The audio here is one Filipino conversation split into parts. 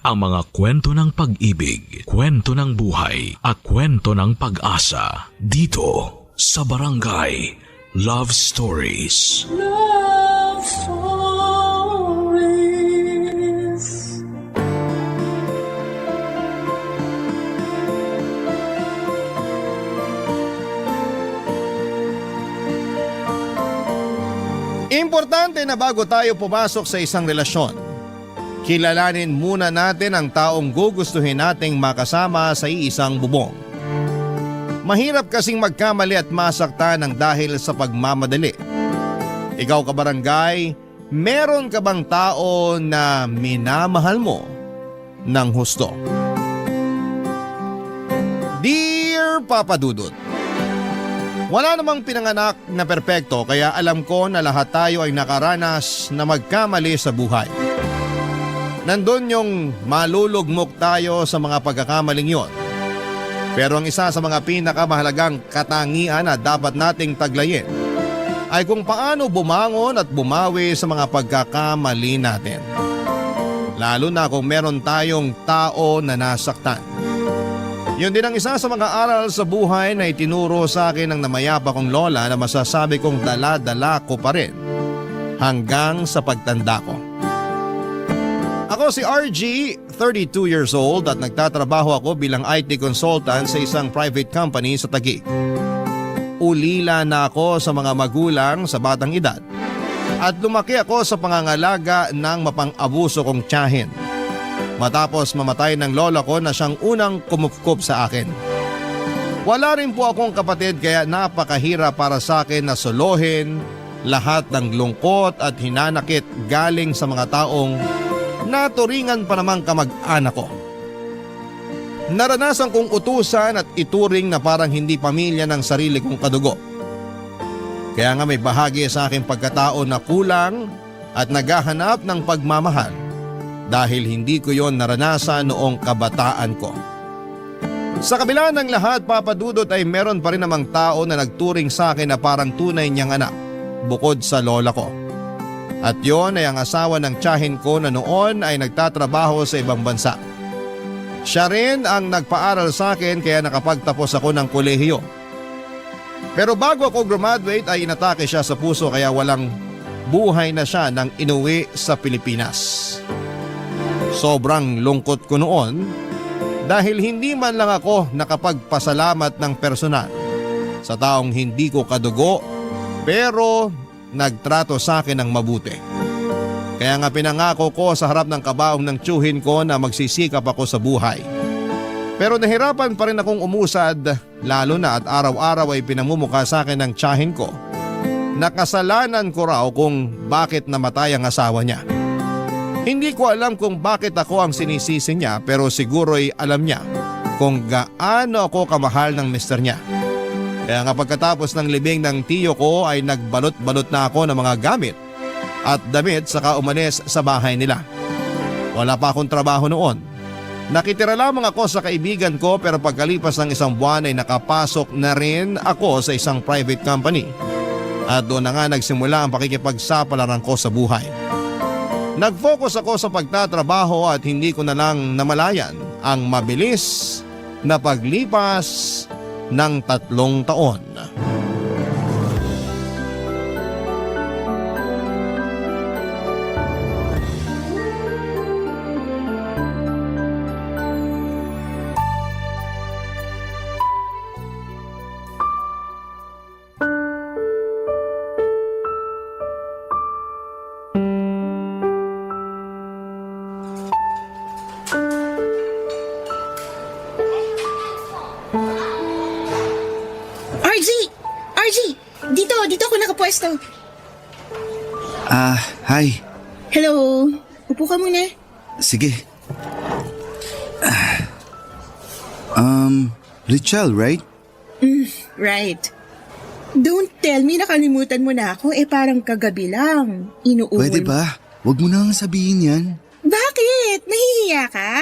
ang mga kwento ng pag-ibig, kwento ng buhay, at kwento ng pag-asa dito sa Barangay Love Stories. Love Stories. Importante na bago tayo pumasok sa isang relasyon, kilalanin muna natin ang taong gugustuhin nating makasama sa iisang bubong. Mahirap kasing magkamali at masaktan ng dahil sa pagmamadali. Ikaw kabarangay, meron ka bang tao na minamahal mo ng husto? Dear Papa Dudut, wala namang pinanganak na perpekto kaya alam ko na lahat tayo ay nakaranas na magkamali sa buhay. Nandun yung malulugmok tayo sa mga pagkakamaling yon. Pero ang isa sa mga pinakamahalagang katangian na dapat nating taglayin ay kung paano bumangon at bumawi sa mga pagkakamali natin. Lalo na kung meron tayong tao na nasaktan. Yun din ang isa sa mga aral sa buhay na itinuro sa akin ng namayapa kong lola na masasabi kong dala-dala ko pa rin hanggang sa pagtanda ko. Ako si RG, 32 years old at nagtatrabaho ako bilang IT consultant sa isang private company sa Taguig. Ulila na ako sa mga magulang sa batang edad at lumaki ako sa pangangalaga ng mapang-abuso kong tiyahin. Matapos mamatay ng lola ko na siyang unang kumupkup sa akin. Wala rin po akong kapatid kaya napakahirap para sa akin na solohin lahat ng lungkot at hinanakit galing sa mga taong naturingan pa namang kamag-anak ko. Naranasan kong utusan at ituring na parang hindi pamilya ng sarili kong kadugo. Kaya nga may bahagi sa aking pagkatao na kulang at naghahanap ng pagmamahal dahil hindi ko yon naranasan noong kabataan ko. Sa kabila ng lahat, Papa Dudut, ay meron pa rin namang tao na nagturing sa akin na parang tunay niyang anak bukod sa lola ko. At yon ay ang asawa ng tiyahin ko na noon ay nagtatrabaho sa ibang bansa. Siya rin ang nagpaaral sa akin kaya nakapagtapos ako ng kolehiyo. Pero bago ako graduate ay inatake siya sa puso kaya walang buhay na siya nang inuwi sa Pilipinas. Sobrang lungkot ko noon dahil hindi man lang ako nakapagpasalamat ng personal sa taong hindi ko kadugo pero nagtrato sa akin ng mabuti. Kaya nga pinangako ko sa harap ng kabaong ng tiyuhin ko na magsisikap ako sa buhay. Pero nahirapan pa rin akong umusad lalo na at araw-araw ay pinamumukha sa akin ng tiyahin ko na kasalanan ko raw kung bakit namatay ang asawa niya. Hindi ko alam kung bakit ako ang sinisisi niya pero siguro ay alam niya kung gaano ako kamahal ng mister niya. Kaya nga pagkatapos ng libing ng tiyo ko ay nagbalot-balot na ako ng mga gamit at damit saka umalis sa bahay nila. Wala pa akong trabaho noon. Nakitira lamang ako sa kaibigan ko pero pagkalipas ng isang buwan ay nakapasok na rin ako sa isang private company. At doon na nga nagsimula ang pakikipagsapalaran ko sa buhay. Nag-focus ako sa pagtatrabaho at hindi ko na lang namalayan ang mabilis na paglipas ng 3 taon. Dito ako nakapwesto. Hi. Hello. Upo ka muna. Sige. Richelle, right? Right. Don't tell me nakalimutan mo na ako. Parang kagabi lang. Inuuwi. Pwede ba? Huwag mo na nga sabihin yan. Bakit? Nahihiya ka?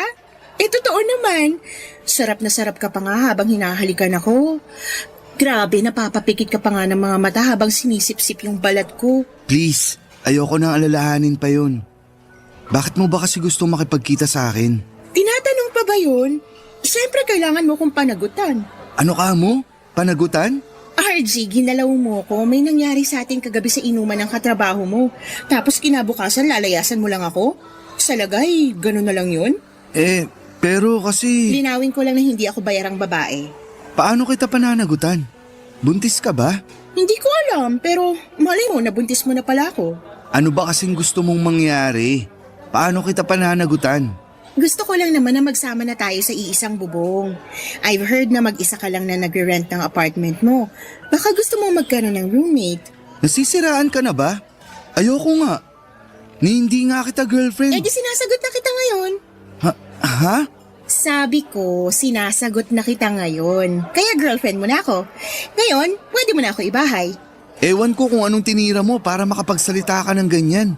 Totoo naman. Sarap na sarap ka pa nga habang hinahalikan ako. Grabe, napapapikit ka pa nga ng mga mata habang sinisip-sip yung balat ko. Please, ayoko nang alalahanin pa yun. Bakit mo ba kasi gustong makipagkita sa akin? ba yun? Siyempre kailangan mo kong panagutan. Ano ka mo? Panagutan? RG, ginalaw mo ko. May nangyari sa atin kagabi sa inuman ng katrabaho mo. Tapos kinabukasan lalayasan mo lang ako? Sa lagay, ganun na lang yun? Pero kasi... Linawin ko lang na hindi ako bayarang babae. Paano kita pananagutan? Buntis ka ba? Hindi ko alam, pero malay mo, nabuntis mo na pala ako. Ano ba kasing gusto mong mangyari? Paano kita pananagutan? Gusto ko lang naman na magsama na tayo sa iisang bubong. I've heard na mag-isa ka lang na nagre-rent ng apartment mo. Baka gusto mo magkaroon ng roommate. Nasisiraan ka na ba? Ayoko nga. Ni hindi nga kita girlfriend. Di sinasagot na kita ngayon. Ha? Sabi ko, sinasagot na kita ngayon. Kaya girlfriend mo na ako. Ngayon, pwede mo na ako ibahay. Ewan ko kung anong tinira mo para makapagsalita ka ng ganyan.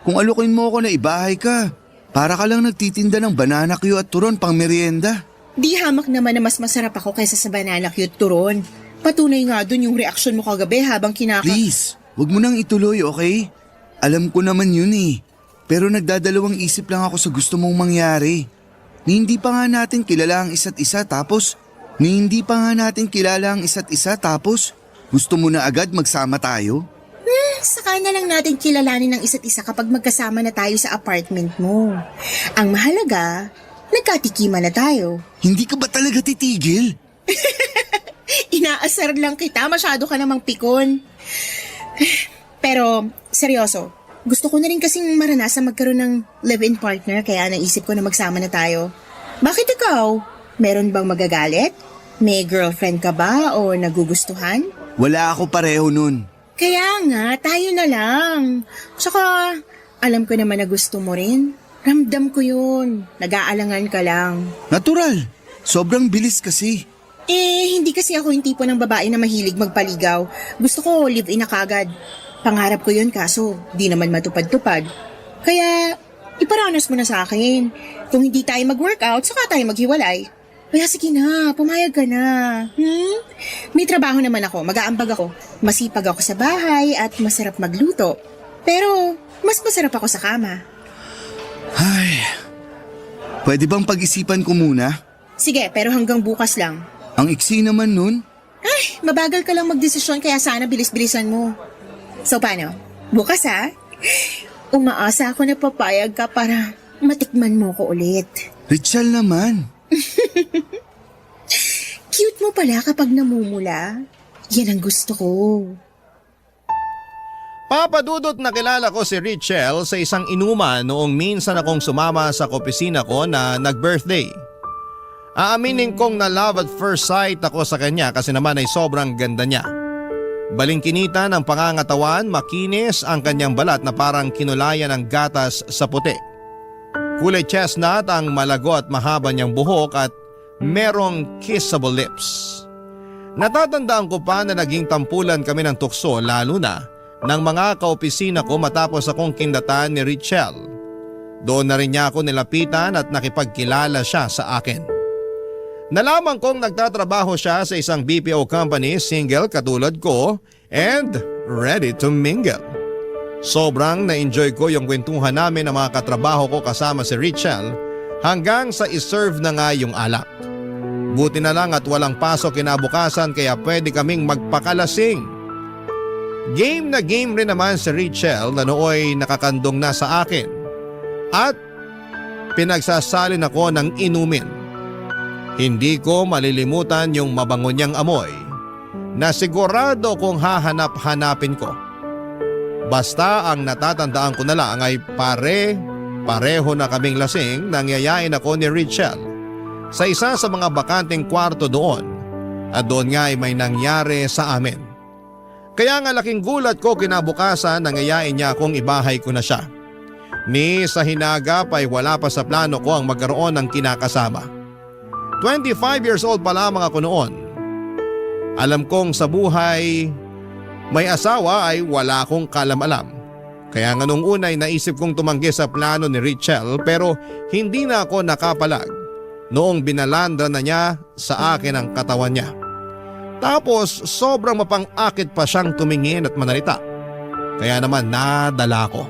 Kung alukin mo ako na ibahay ka, para ka lang nagtitinda ng banana Q at turon pang merienda. Di hamak naman na mas masarap ako kaysa sa banana cute turon. Patunay nga dun yung reaksyon mo kagabi habang Please, wag mo nang ituloy, okay? Alam ko naman yun eh. Pero nagdadalawang isip lang ako sa gusto mong mangyari. Ni hindi pa nga natin kilala ang isa't isa tapos gusto mo na agad magsama tayo? Saka na lang natin kilalanin ng isa't isa kapag magkasama na tayo sa apartment mo. Ang mahalaga, nagkatikiman na tayo. Hindi ka ba talaga titigil? Inaasar lang kita, masyado ka namang pikon. Pero, seryoso, gusto ko na rin kasing maranasan magkaroon ng live-in partner kaya naisip ko na magsama na tayo. Bakit ikaw? Meron bang magagalit? May girlfriend ka ba o nagugustuhan? Wala ako pareho nun. Kaya nga, tayo na lang. Saka, alam ko naman na gusto mo rin. Ramdam ko yun. Nag-aalangan ka lang. Natural. Sobrang bilis kasi. Hindi kasi ako yung tipo ng babae na mahilig magpaligaw. Gusto ko live-in na kagad. Pangarap ko yun kaso di naman matupad-tupad. Kaya, iparanas mo na sa akin. Kung hindi tayo mag-workout, saka tayo maghiwalay. Kaya sige na, pumayag ka na. May trabaho naman ako, mag-aambag ako. Masipag ako sa bahay at masarap magluto. Pero, mas masarap ako sa kama. Ay, pwede bang pag-isipan ko muna? Sige, pero hanggang bukas lang. Ang iksi naman nun. Ay, mabagal ka lang magdesisyon kaya sana bilis-bilisan mo. So paano? Bukas ha? Umaasa ako na papayag ka para matikman mo ko ulit. Richel naman. Cute mo pala kapag namumula. Yan ang gusto ko. Papadudot na kilala ko si Richel sa isang inuman noong minsan akong sumama sa opisina ko na nag-birthday. Aaminin kong na love at first sight ako sa kanya kasi naman ay sobrang ganda niya. Balingkinita ng pangangatawan, makinis ang kanyang balat na parang kinulayan ng gatas sa puti. Kulay chestnut ang malago at mahaba niyang buhok at merong kissable lips. Natatandaan ko pa na naging tampulan kami ng tukso lalo na ng mga kaopisina ko matapos akong kindatan ni Richel. Doon na rin niya ako nilapitan at nakipagkilala siya sa akin. Nalaman kong nagtatrabaho siya sa isang BPO company, single katulad ko and ready to mingle. Sobrang na-enjoy ko yung kwentuhan namin ng mga katrabaho ko kasama si Richel hanggang sa iserve na nga yung alak. Buti na lang at walang pasok kinabukasan kaya pwede kaming magpakalasing. Game na game rin naman si Richel na nooy nakakandong na sa akin at pinagsasalin ako ng inumin. Hindi ko malilimutan yung mabango niyang amoy na sigurado kong hahanap-hanapin ko. Basta ang natatandaan ko na lang ay pareho na kaming lasing nang yayain ako ni Richel sa isa sa mga bakanteng kwarto doon at doon nga ay may nangyari sa amin. Kaya nga laking gulat ko kinabukasan nang yayain niya akong ibahay ko na siya. Ni sa hinagap ay wala pa sa plano ko ang magkaroon ng kinakasama. 25 years old pa lamang ako noon. Alam kong sa buhay may asawa ay wala akong kalam-alam. Kaya nga nung una ay naisip kong tumanggi sa plano ni Richel pero hindi na ako nakapalag noong binalandra na niya sa akin ang katawan niya. Tapos sobrang mapang-akit pa siyang tumingin at manalita. Kaya naman nadala ko.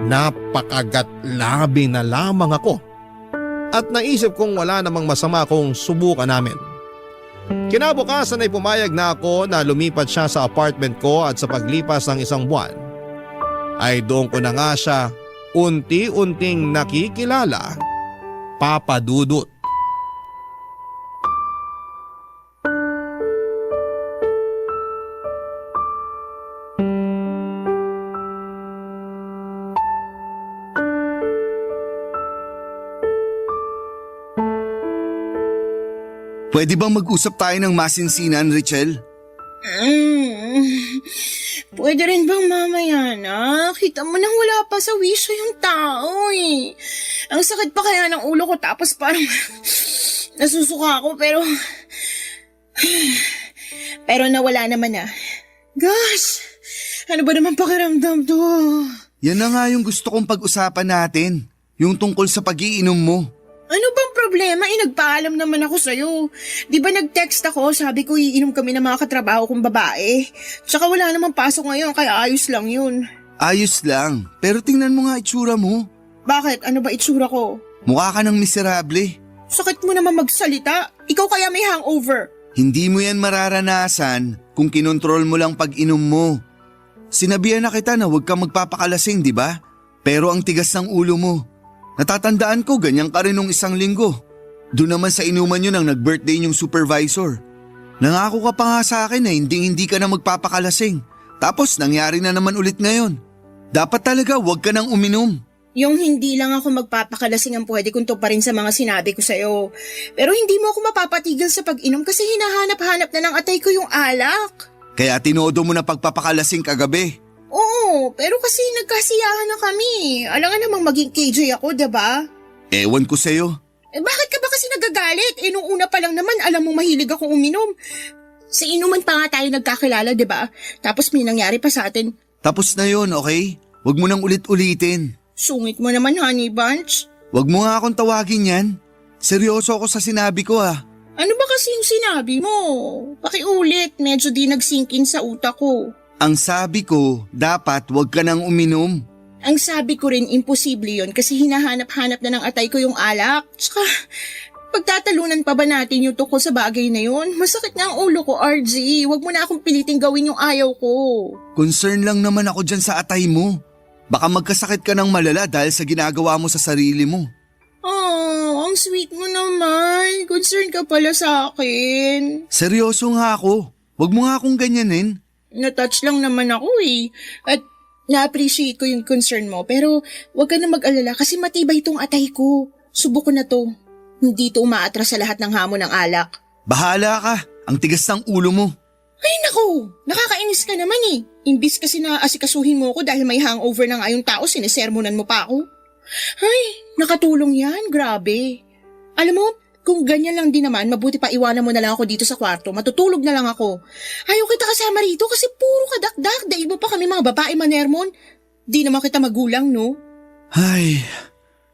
Napakagat labi na lamang ako. at naisip kong wala namang masama kung subukan namin. Kinabukasan ay pumayag na ako na lumipat siya sa apartment ko at sa paglipas ng isang buwan ay doon ko na nga siya unti-unting nakikilala, Papa Dudut. Pwede bang mag-usap tayo ng masinsinan, Richel? Pwede rin bang mamaya na? Kita mo nang wala pa sa wisyo yung tao eh. Ang sakit pa kaya ng ulo ko tapos parang nasusuka ako pero nawala naman na. Gosh, ano ba naman pakiramdam to? Yan na nga yung gusto kong pag-usapan natin. Yung tungkol sa pag-iinom mo. Ano bang problema? Nagpaalam naman ako sa'yo. Di ba nag-text ako, sabi ko iinom kami ng mga katrabaho kong babae. Tsaka wala namang pasok ngayon, kaya ayos lang yun. Ayos lang, pero tingnan mo nga itsura mo. Bakit? Ano ba itsura ko? Mukha ka ng miserable. Sakit mo naman magsalita. Ikaw kaya may hangover. Hindi mo yan mararanasan kung kinontrol mo lang pag-inom mo. Sinabihan na kita na huwag kang magpapakalasing, di ba? Pero ang tigas ng ulo mo. Natatandaan ko ganyan ka rin nung isang linggo. Doon naman sa inuman yun ang nag-birthday yung supervisor. Nangako ka pa nga sa akin na hindi ka na magpapakalasing. Tapos nangyari na naman ulit ngayon. Dapat talaga huwag ka nang uminom. Yung hindi lang ako magpapakalasing ang pwede kong tuparin sa mga sinabi ko sa'yo. Pero hindi mo ako mapapatigil sa pag-inom kasi hinahanap-hanap na ng atay ko yung alak. Kaya tinodo mo na pagpapakalasing kagabi. Oo, pero kasi nagkasiyahan na kami. Alam nga namang maging KJ ako, diba? Ewan ko sa'yo. Bakit ka ba kasi nagagalit? Nung una pa lang naman, alam mo mahilig akong uminom. Sa inuman pa nga tayo nagkakilala, diba? Tapos may nangyari pa sa atin. Tapos na yun, okay? Huwag mo nang ulit-ulitin. Sungit mo naman, Honey Bunch. Huwag mo nga akong tawagin yan. Seryoso ako sa sinabi ko ah. Ano ba kasi yung sinabi mo? Pakiulit, medyo di nag-sink in sa utak ko. Ang sabi ko, dapat huwag ka nang uminom. Ang sabi ko rin, imposible yon kasi hinahanap-hanap na ng atay ko yung alak. Tsaka, pagtatalunan pa ba natin yung tungkol sa bagay na yun? Masakit na ang ulo ko, RG. Huwag mo na akong piliting gawin yung ayaw ko. Concern lang naman ako dyan sa atay mo. Baka magkasakit ka ng malala dahil sa ginagawa mo sa sarili mo. Oh, ang sweet mo naman. Concern ka pala sa akin. Seryoso nga ako. Huwag mo nga akong ganyanin. Na-touch lang naman ako eh. At na-appreciate ko yung concern mo. Pero huwag ka na mag-alala kasi matibay itong atay ko. Subok ko na to. Hindi to umaatras sa lahat ng hamon ng alak. Bahala ka. Ang tigas ng ulo mo. Ay naku, nakakainis ka naman eh. Imbis kasi na asikasuhin mo ako dahil may hangover na nga yung tao, sinesermonan mo pa ako. Ay, nakatulong yan, grabe. Alam mo, kung ganyan lang din naman, mabuti pa iwanan mo na lang ako dito sa kwarto. Matutulog na lang ako. Ayaw kita kasama rito kasi puro kadakdak. Daig mo pa kami mga babae manermon. Di naman kita magulang, no? Ay,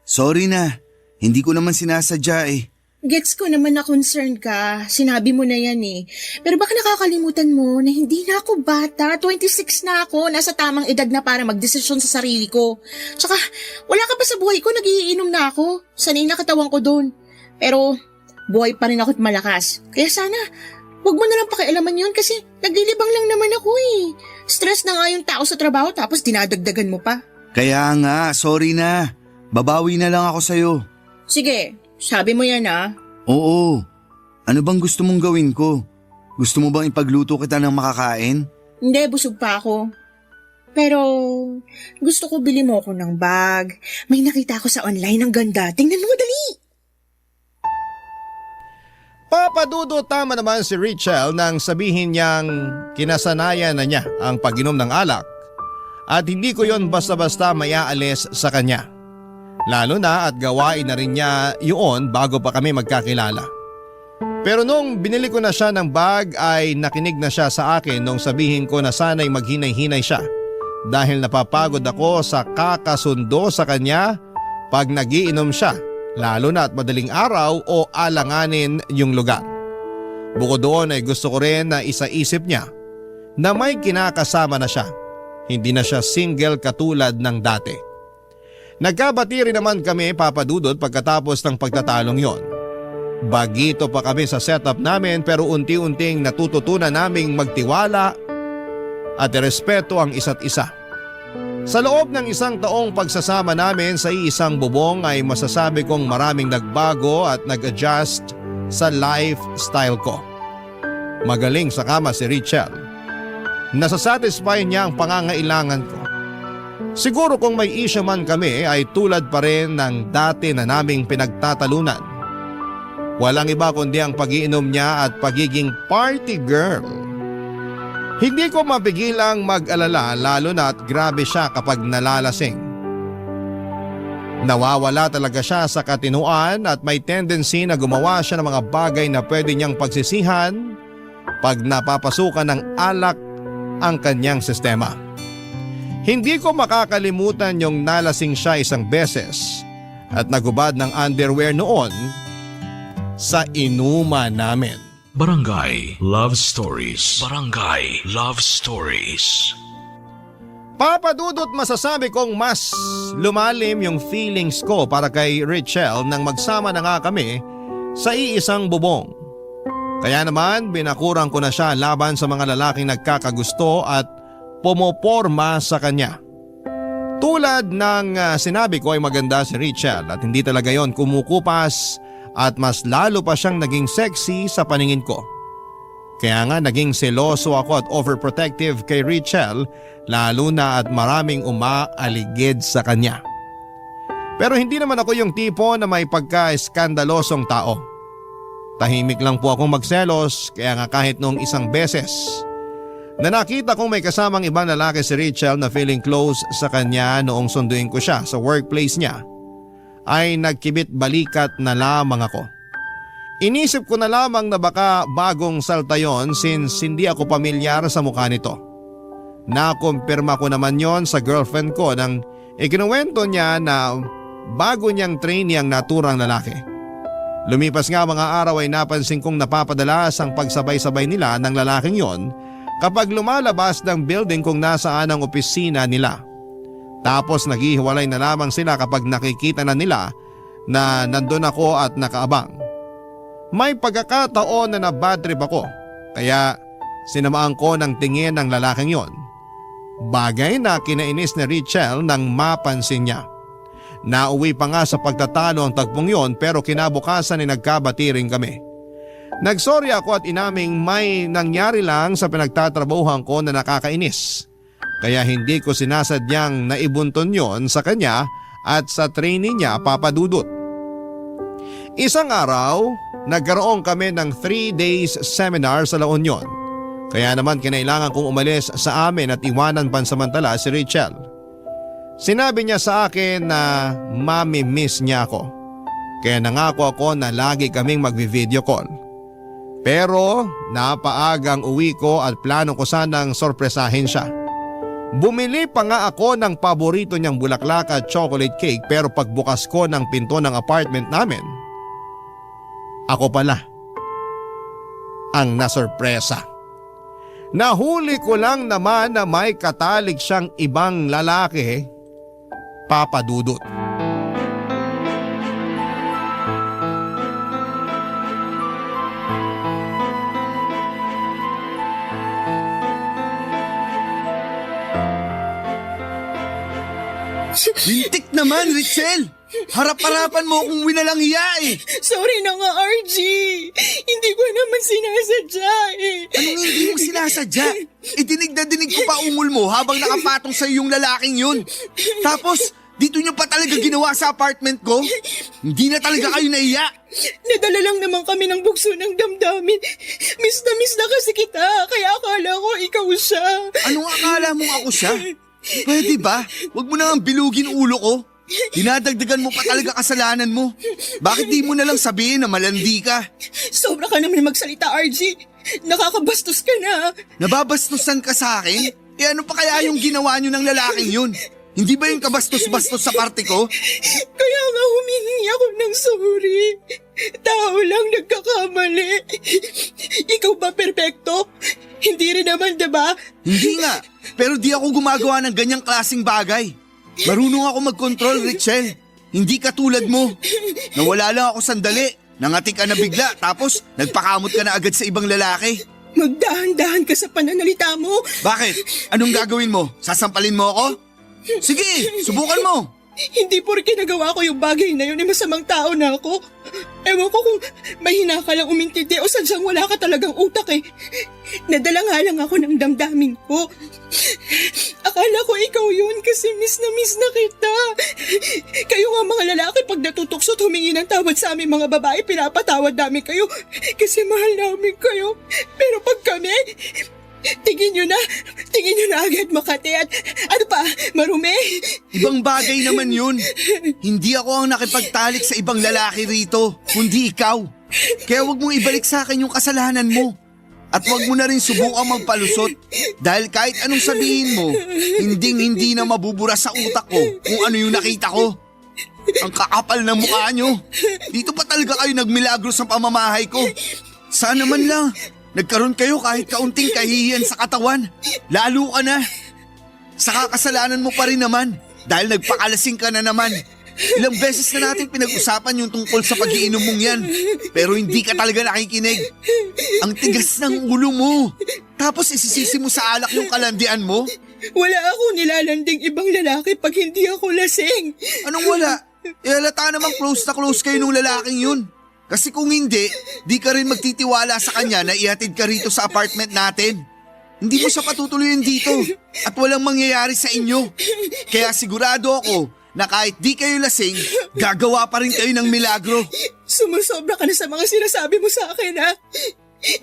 sorry na. Hindi ko naman sinasadya eh. Gets ko naman na concerned ka. Sinabi mo na yan eh. Pero baka nakakalimutan mo na hindi na ako bata. 26 na ako. Nasa tamang edad na para magdesisyon sa sarili ko. Tsaka, wala ka pa sa buhay ko. Nagiinom na ako. Sanay na katawan ko doon. Pero, buhay pa rin ako't malakas. Kaya sana, huwag mo na lang pakialaman yun kasi naglilibang lang naman ako eh. Stress na nga yung tao sa trabaho tapos dinadagdagan mo pa. Kaya nga, sorry na. Babawi na lang ako sa'yo. Sige, sabi mo yan ah. Oo. Ano bang gusto mong gawin ko? Gusto mo bang ipagluto kita ng makakain? Hindi, busog pa ako. Pero, gusto ko bili mo ako ng bag. May nakita ko sa online ang ganda. Tingnan mo, dali! Papa Dudo, tama naman si Richel nang sabihin niyang kinasanayan na niya ang pag-inom ng alak at hindi ko yon basta-basta mayaalis sa kanya. Lalo na at gawain na rin niya yun bago pa kami magkakilala. Pero nung binili ko na siya ng bag ay nakinig na siya sa akin nung sabihin ko na sana'y maghinay-hinay siya dahil napapagod ako sa kakasundo sa kanya pag nagiinom siya. Lalo na at madaling araw o alanganin yung lugar. Bukod doon ay gusto ko rin na isaisip niya na may kinakasama na siya. Hindi na siya single katulad ng dati. Nagkabati rin naman kami, Papa Dudut, pagkatapos ng pagtatalong yon. Bagito pa kami sa setup namin pero unti-unting natututunan naming magtiwala at irespeto ang isa't isa. Sa loob ng 1 taong pagsasama namin sa iisang bubong ay masasabi kong maraming nagbago at nag-adjust sa lifestyle ko. Magaling sa kama si Richelle. Nasasatisfy niya ang pangangailangan ko. Siguro kung may issue man kami ay tulad pa rin ng dati na naming pinagtatalunan. Walang iba kundi ang pag-iinom niya at pagiging party girl. Hindi ko mapigilang mag-alala lalo na at grabe siya kapag nalalasing. Nawawala talaga siya sa katinuan at may tendency na gumawa siya ng mga bagay na pwede niyang pagsisihan pag napapasukan ng alak ang kanyang sistema. Hindi ko makakalimutan yung nalasing siya isang beses at nagubad ng underwear noon sa inuman namin. Barangay Love Stories. Barangay Love Stories. Papa Dudut, masasabi kong mas lumalim yung feelings ko para kay Richelle nang magsama na nga kami sa iisang bubong. Kaya naman binakurang ko na siya laban sa mga lalaking nagkakagusto at pumoporma sa kanya. Tulad ng sinabi ko ay maganda si Richelle at hindi talaga yon kumukupas at mas lalo pa siyang naging sexy sa paningin ko. Kaya nga naging seloso ako at overprotective kay Richelle lalo na at maraming umaaligid sa kanya. Pero hindi naman ako yung tipo na may pagka-eskandalosong tao. Tahimik lang po akong magselos kaya nga kahit noong isang beses na nakita kong may kasamang ibang lalaki si Richelle na feeling close sa kanya noong sunduin ko siya sa workplace niya, ay nagkibit balikat na lamang ako. Inisip ko na lamang na baka bagong salta yon since hindi ako pamilyar sa mukha nito. Nakumpirma ko naman yon sa girlfriend ko nang ikinuwento niya na bago niyang trainee ang naturang lalaki. Lumipas nga mga araw ay napansin kong napapadalas ang pagsabay-sabay nila ng lalaking yon kapag lumalabas ng building kung nasaan ang opisina nila. Tapos naghihiwalay na lamang sila kapag nakikita na nila na nandun ako at nakaabang. May pagkakataon na nabad trip ako kaya sinamaan ko ng tingin ng lalaking yon. Bagay na kinainis ni Richelle nang mapansin niya. Nauwi pa nga sa pagtatalo ang tagpong yon pero kinabukasan ay nagkabati rin kami. Nagsorry ako at inaming may nangyari lang sa pinagtatrabahuhan ko na nakakainis. Kaya hindi ko sinasadyang naibunton yon sa kanya at sa trainee niya, Papa Dudut. Isang araw, nagkaroon kami ng 3 days seminar sa La Union. Kaya naman kinailangan kong umalis sa amin at iwanan pansamantala si Richelle. Sinabi niya sa akin na mami-miss niya ako. Kaya nangako ako na lagi kaming magvi-video call. Pero napaagang uwi ko at plano ko sanang sorpresahin siya. Bumili pa nga ako ng paborito niyang bulaklak at chocolate cake pero pagbukas ko ng pinto ng apartment namin, ako pala ang nasorpresa. Nahuli ko lang naman na may katalik siyang ibang lalaki, Papa Dudut. Lintik naman, Richelle! Harap-harapan mo kung winalang hiya eh! Sorry na nga, RG. Hindi ko naman sinasadya eh. Anong hindi mo sinasadya? Dinig na dinig ko pa ungol mo habang nakapatong sa'yo yung lalaking yun. Tapos, dito nyo pa talaga ginawa sa apartment ko? Hindi na talaga kayo nahiya. Nadala lang naman kami ng bugso ng damdamin. Miss na kasi kita, kaya akala ko ikaw siya. Anong akala mo ako siya? Pwede ba? Huwag mo nang bilugin ulo ko. Dinadagdagan mo pa talaga kasalanan mo. Bakit di mo na lang sabihin na malandi ka? Sobra ka naman magsalita, RG. Nakakabastos ka na. Nababastusan ka sa akin? Ano pa kaya yung ginawa nyo ng lalaking yun? Hindi ba yung kabastos-bastos sa parte ko? Kaya nga humingi ako ng sorry. Tao lang nagkakamali. Ikaw ba perpekto? Hindi rin naman, diba? Hindi nga, pero di ako gumagawa ng ganyang klaseng bagay. Marunong ako mag-control, Richelle. Hindi katulad mo. Nawala lang ako sandali. Nangati ka na bigla tapos nagpakamot ka na agad sa ibang lalaki. Magdahan-dahan ka sa pananalita mo. Bakit? Anong gagawin mo? Sasampalin mo ako? Sige, subukan mo. Hindi porke nagawa ko yung bagay na yun, masamang tao na ako. Ewan ko kung mahina ka lang umintindi o sadyang wala ka talagang utak eh. Nadala nga lang ako ng damdamin ko. Akala ko ikaw yun kasi miss na kita. Kayo nga mga lalaki pag natutukso at humingi ng tawad sa aming mga babae, pinapatawad namin kayo kasi mahal namin kayo. Pero pag kami, tingin nyo na agad Makati at ano pa, marumi. Ibang bagay naman yun. Hindi ako ang nakipagtalik sa ibang lalaki rito, kundi ikaw. Kaya wag mong ibalik sa akin yung kasalanan mo. At wag mo na rin subukang magpalusot. Dahil kahit anong sabihin mo, hindi na mabubura sa utak ko kung ano yung nakita ko. Ang kakapal ng mukha nyo. Dito pa talaga kayo nagmilagro sa pamamahay ko. Sana man lang nagkaroon kayo kahit kaunting kahihiyan sa katawan. Lalo ka na. Sa kakasalanan mo pa rin naman dahil nagpakalasing ka na naman. Ilang beses na natin pinag-usapan yung tungkol sa pag-iinom mong yan. Pero hindi ka talaga nakikinig. Ang tigas ng ulo mo. Tapos isisisi mo sa alak yung kalandian mo? Wala akong nilalanding ibang lalaki pag hindi ako lasing. Anong wala? Halata namang close na close kayo nung lalaking yun. Kasi kung hindi, di ka rin magtitiwala sa kanya na ihatid ka rito sa apartment natin. Hindi mo siya patutuloyin dito at walang mangyayari sa inyo. Kaya sigurado ako na kahit di kayo lasing, gagawa pa rin kayo ng milagro. Sumusobra ka na sa mga sinasabi mo sa akin, ha?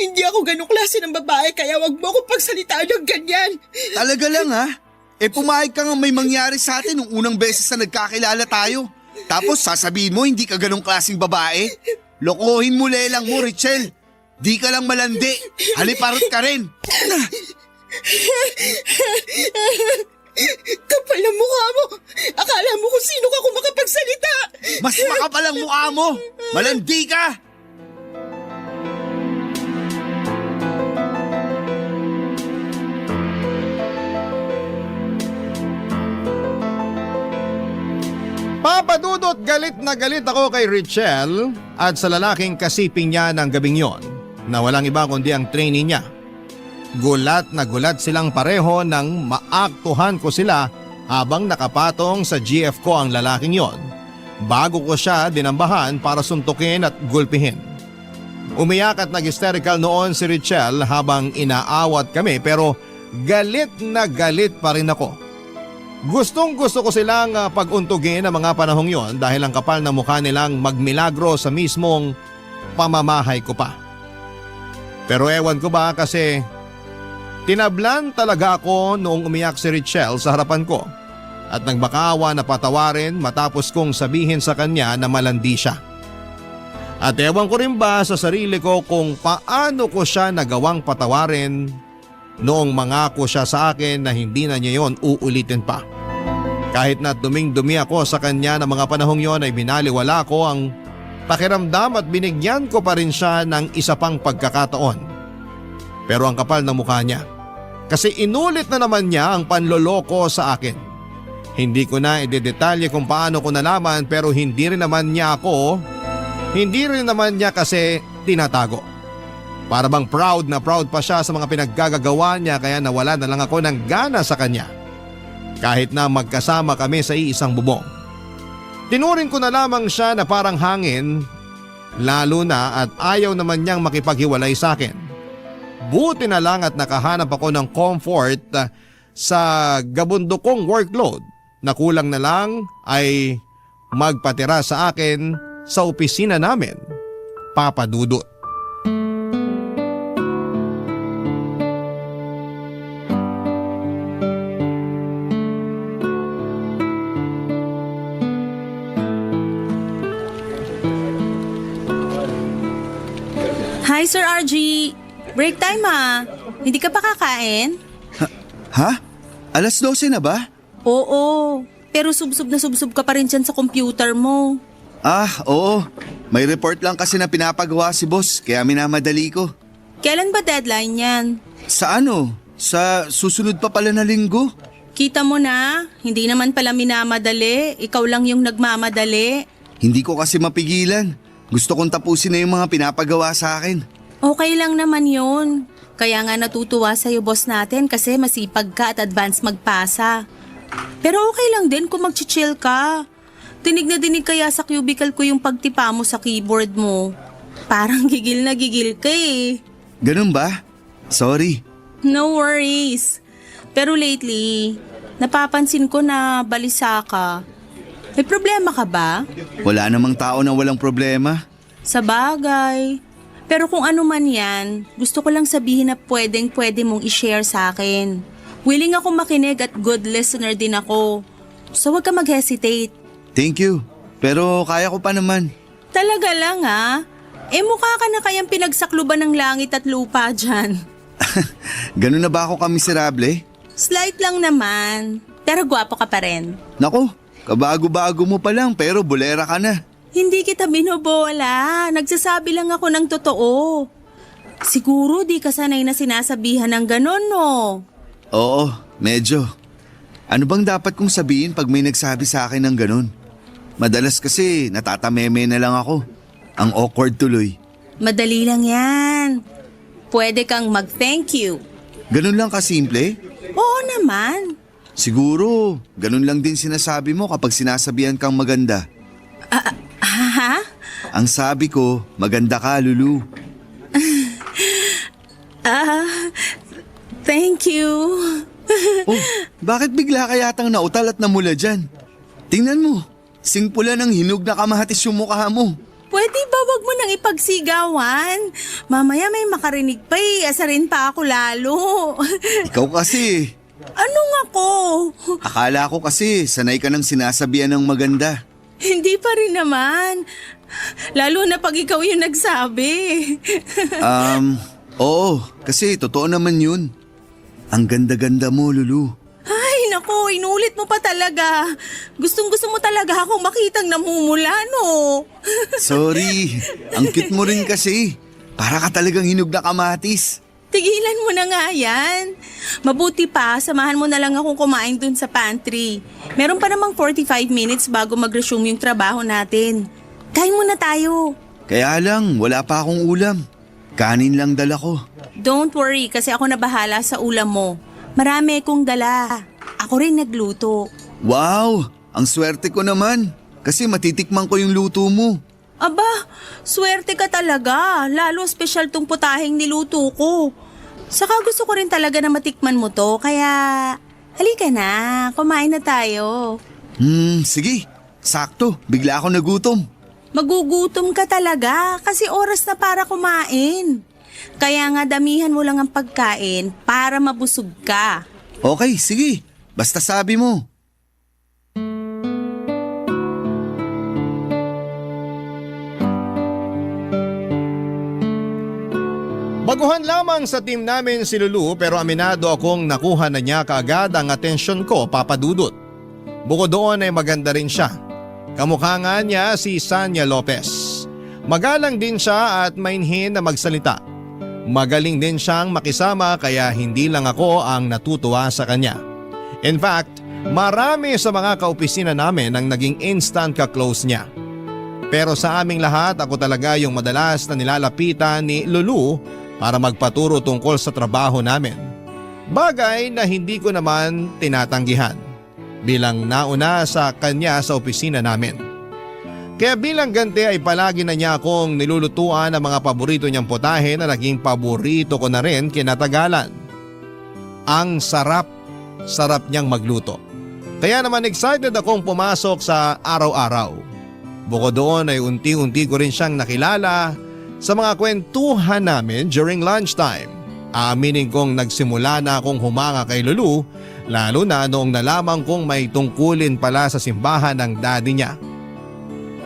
Hindi ako ganong klase ng babae kaya wag mo akong pagsalitaan ng ganyan. Talaga lang ha? Pumayag ka nga may mangyari sa atin nung unang beses na nagkakilala tayo. Tapos sasabihin mo hindi ka ganong klaseng babae? Lokohin mo lelang mo, Richelle. Di ka lang malandi. Haliparot ka rin. Kapal ng mukha mo. Akala mo kung sino ka kung makapagsalita. Mas makapal ang mukha mo. Malandi ka. Papadudot galit na galit ako kay Richelle at sa lalaking kasiping niya ng gabing yon na walang iba kundi ang trainee niya. Gulat na gulat silang pareho nang maaktuhan ko sila habang nakapatong sa GF ko ang lalaking yon bago ko siya dinambahan para suntukin at gulpihin. Umiyak at nag-hysterical noon si Richelle habang inaawat kami pero galit na galit pa rin ako. Gustong gusto ko silang pag-untugin ang mga panahong yon dahil ang kapal na mukha nilang magmilagro sa mismong pamamahay ko pa. Pero ewan ko ba kasi tinablan talaga ako noong umiyak si Richelle sa harapan ko at nagbakaawa na patawarin matapos kong sabihin sa kanya na malandi siya. At ewan ko rin ba sa sarili ko kung paano ko siya nagawang patawarin noong mangako siya sa akin na hindi na niya yon uulitin pa. Kahit na duming-dumi ako sa kanya ng mga panahong yon ay binaliwala ko ang pakiramdam at binigyan ko pa rin siya ng isa pang pagkakataon. Pero ang kapal ng mukha niya. Kasi inulit na naman niya ang panloloko sa akin. Hindi ko na idedetalye kung paano ko nalaman pero hindi rin naman niya kasi tinatago. Para bang proud na proud pa siya sa mga pinaggagawa niya kaya nawala na lang ako ng gana sa kanya. Kahit na magkasama kami sa iisang bubong. Tinuring ko na lamang siya na parang hangin, lalo na at ayaw naman niyang makipaghiwalay sa akin. Buti na lang at nakahanap ako ng comfort sa gabundokong workload na kulang na lang ay magpatira sa akin sa opisina namin, Papa Dudut. Hi, Sir RG. Break time Hindi ka pa kakain? Ha? Alas 12 na ba? Oo, pero subsob na subsob ka pa rin dyan sa computer mo. Oo. May report lang kasi na pinapagawa si boss kaya minamadali ko. Kailan ba deadline yan? Sa ano? Sa susunod pa pala na linggo? Kita mo na, hindi naman pala minamadali. Ikaw lang yung nagmamadali. Hindi ko kasi mapigilan. Gusto kong tapusin na yung mga pinapagawa sa akin. Okay lang naman yun. Kaya nga natutuwa sa'yo boss natin kasi masipag ka at advance magpasa. Pero okay lang din kung mag-chill ka. Dinig na dinig kaya sa cubicle ko yung pagtipa mo sa keyboard mo. Parang gigil na gigil ka eh. Ganun ba? Sorry. No worries. Pero lately, napapansin ko na balisa ka. May problema ka ba? Wala namang tao na walang problema. Sa bagay. Pero kung ano man yan, gusto ko lang sabihin na pwede mong i-share sa akin. Willing ako makinig at good listener din ako. So huwag ka mag-hesitate. Thank you. Pero kaya ko pa naman. Talaga lang ha? Mukha ka na kayang pinagsakluban ng langit at lupa dyan. Ganun na ba ako kamiserable? Slight lang naman. Pero gwapo ka pa rin. Nako, kabago-bago mo pa lang pero bulera ka na. Hindi kita binobola. Nagsasabi lang ako ng totoo. Siguro di ka sanay na sinasabihan ng ganon, no? Oo, medyo. Ano bang dapat kong sabihin pag may nagsabi sa akin ng ganon? Madalas kasi natatameme na lang ako. Ang awkward tuloy. Madali lang yan. Pwede kang mag-thank you. Ganun lang kasimple? Oo naman. Siguro, ganun lang din sinasabi mo kapag sinasabihan kang maganda. Ha? Ang sabi ko, maganda ka, Lulu. Thank you. Oh, bakit bigla ka yatang nautal at namula dyan? Tingnan mo, singpula ng hinog na kamahatis yung mukha mo. Pwede ba wag mo nang ipagsigawan? Mamaya may makarinig pa eh. Asarin pa ako lalo. Ikaw kasi, Anong ako? akala ko kasi sanay ka ng sinasabihan ng maganda. Hindi pa rin naman. Lalo na pag ikaw yung nagsabi. Oo, kasi totoo naman yun. Ang ganda-ganda mo, Lulu. Ay, nako, inulit mo pa talaga. Gustong-gusto mo talaga akong makitang namumula, no? Sorry, ang cute mo rin kasi. Para ka talagang hinog na kamatis. Tigilan mo na nga yan. Mabuti pa, samahan mo na lang akong kumain dun sa pantry. Meron pa namang 45 minutes bago mag-resume yung trabaho natin. Kain muna tayo. Kaya lang, wala pa akong ulam. Kanin lang dala ko. Don't worry kasi ako na bahala sa ulam mo. Marami kong dala. Ako rin nagluto. Wow, ang swerte ko naman. Kasi matitikman ko yung luto mo. Aba, swerte ka talaga. Lalo special tong putaheng niluto ko. Saka gusto ko rin talaga na matikman mo to. Kaya, halika na. Kumain na tayo. Sige. Sakto, bigla ako nagutom. Magugutom ka talaga kasi oras na para kumain. Kaya nga damihan mo lang ang pagkain para mabusog ka. Okay, sige. Basta sabi mo. Baguhan lamang sa team namin si Lulu pero aminado akong nakuha na niya kaagad ang atensyon ko, Papa Dudut. Bukod doon ay maganda rin siya. Kamukha nga niya si Sanya Lopez. Magalang din siya at mainhin na magsalita. Magaling din siyang makisama kaya hindi lang ako ang natutuwa sa kanya. In fact, marami sa mga kaopisina namin ang naging instant ka-close niya. Pero sa aming lahat ako talaga yung madalas na nilalapitan ni Lulu para magpaturo tungkol sa trabaho namin. Bagay na hindi ko naman tinatanggihan bilang nauna sa kanya sa opisina namin. Kaya bilang ganti ay palagi na niya akong nilulutuan ng mga paborito niyang putahe na naging paborito ko na rin kinatagalan. Ang sarap niyang magluto. Kaya naman excited akong pumasok sa araw-araw. Bukod doon ay unti-unti ko rin siyang nakilala sa mga kwentuhan namin during lunchtime. Aminin kong nagsimula na akong humanga kay Lulu, lalo na noong nalaman kong may tungkulin pala sa simbahan ng daddy niya.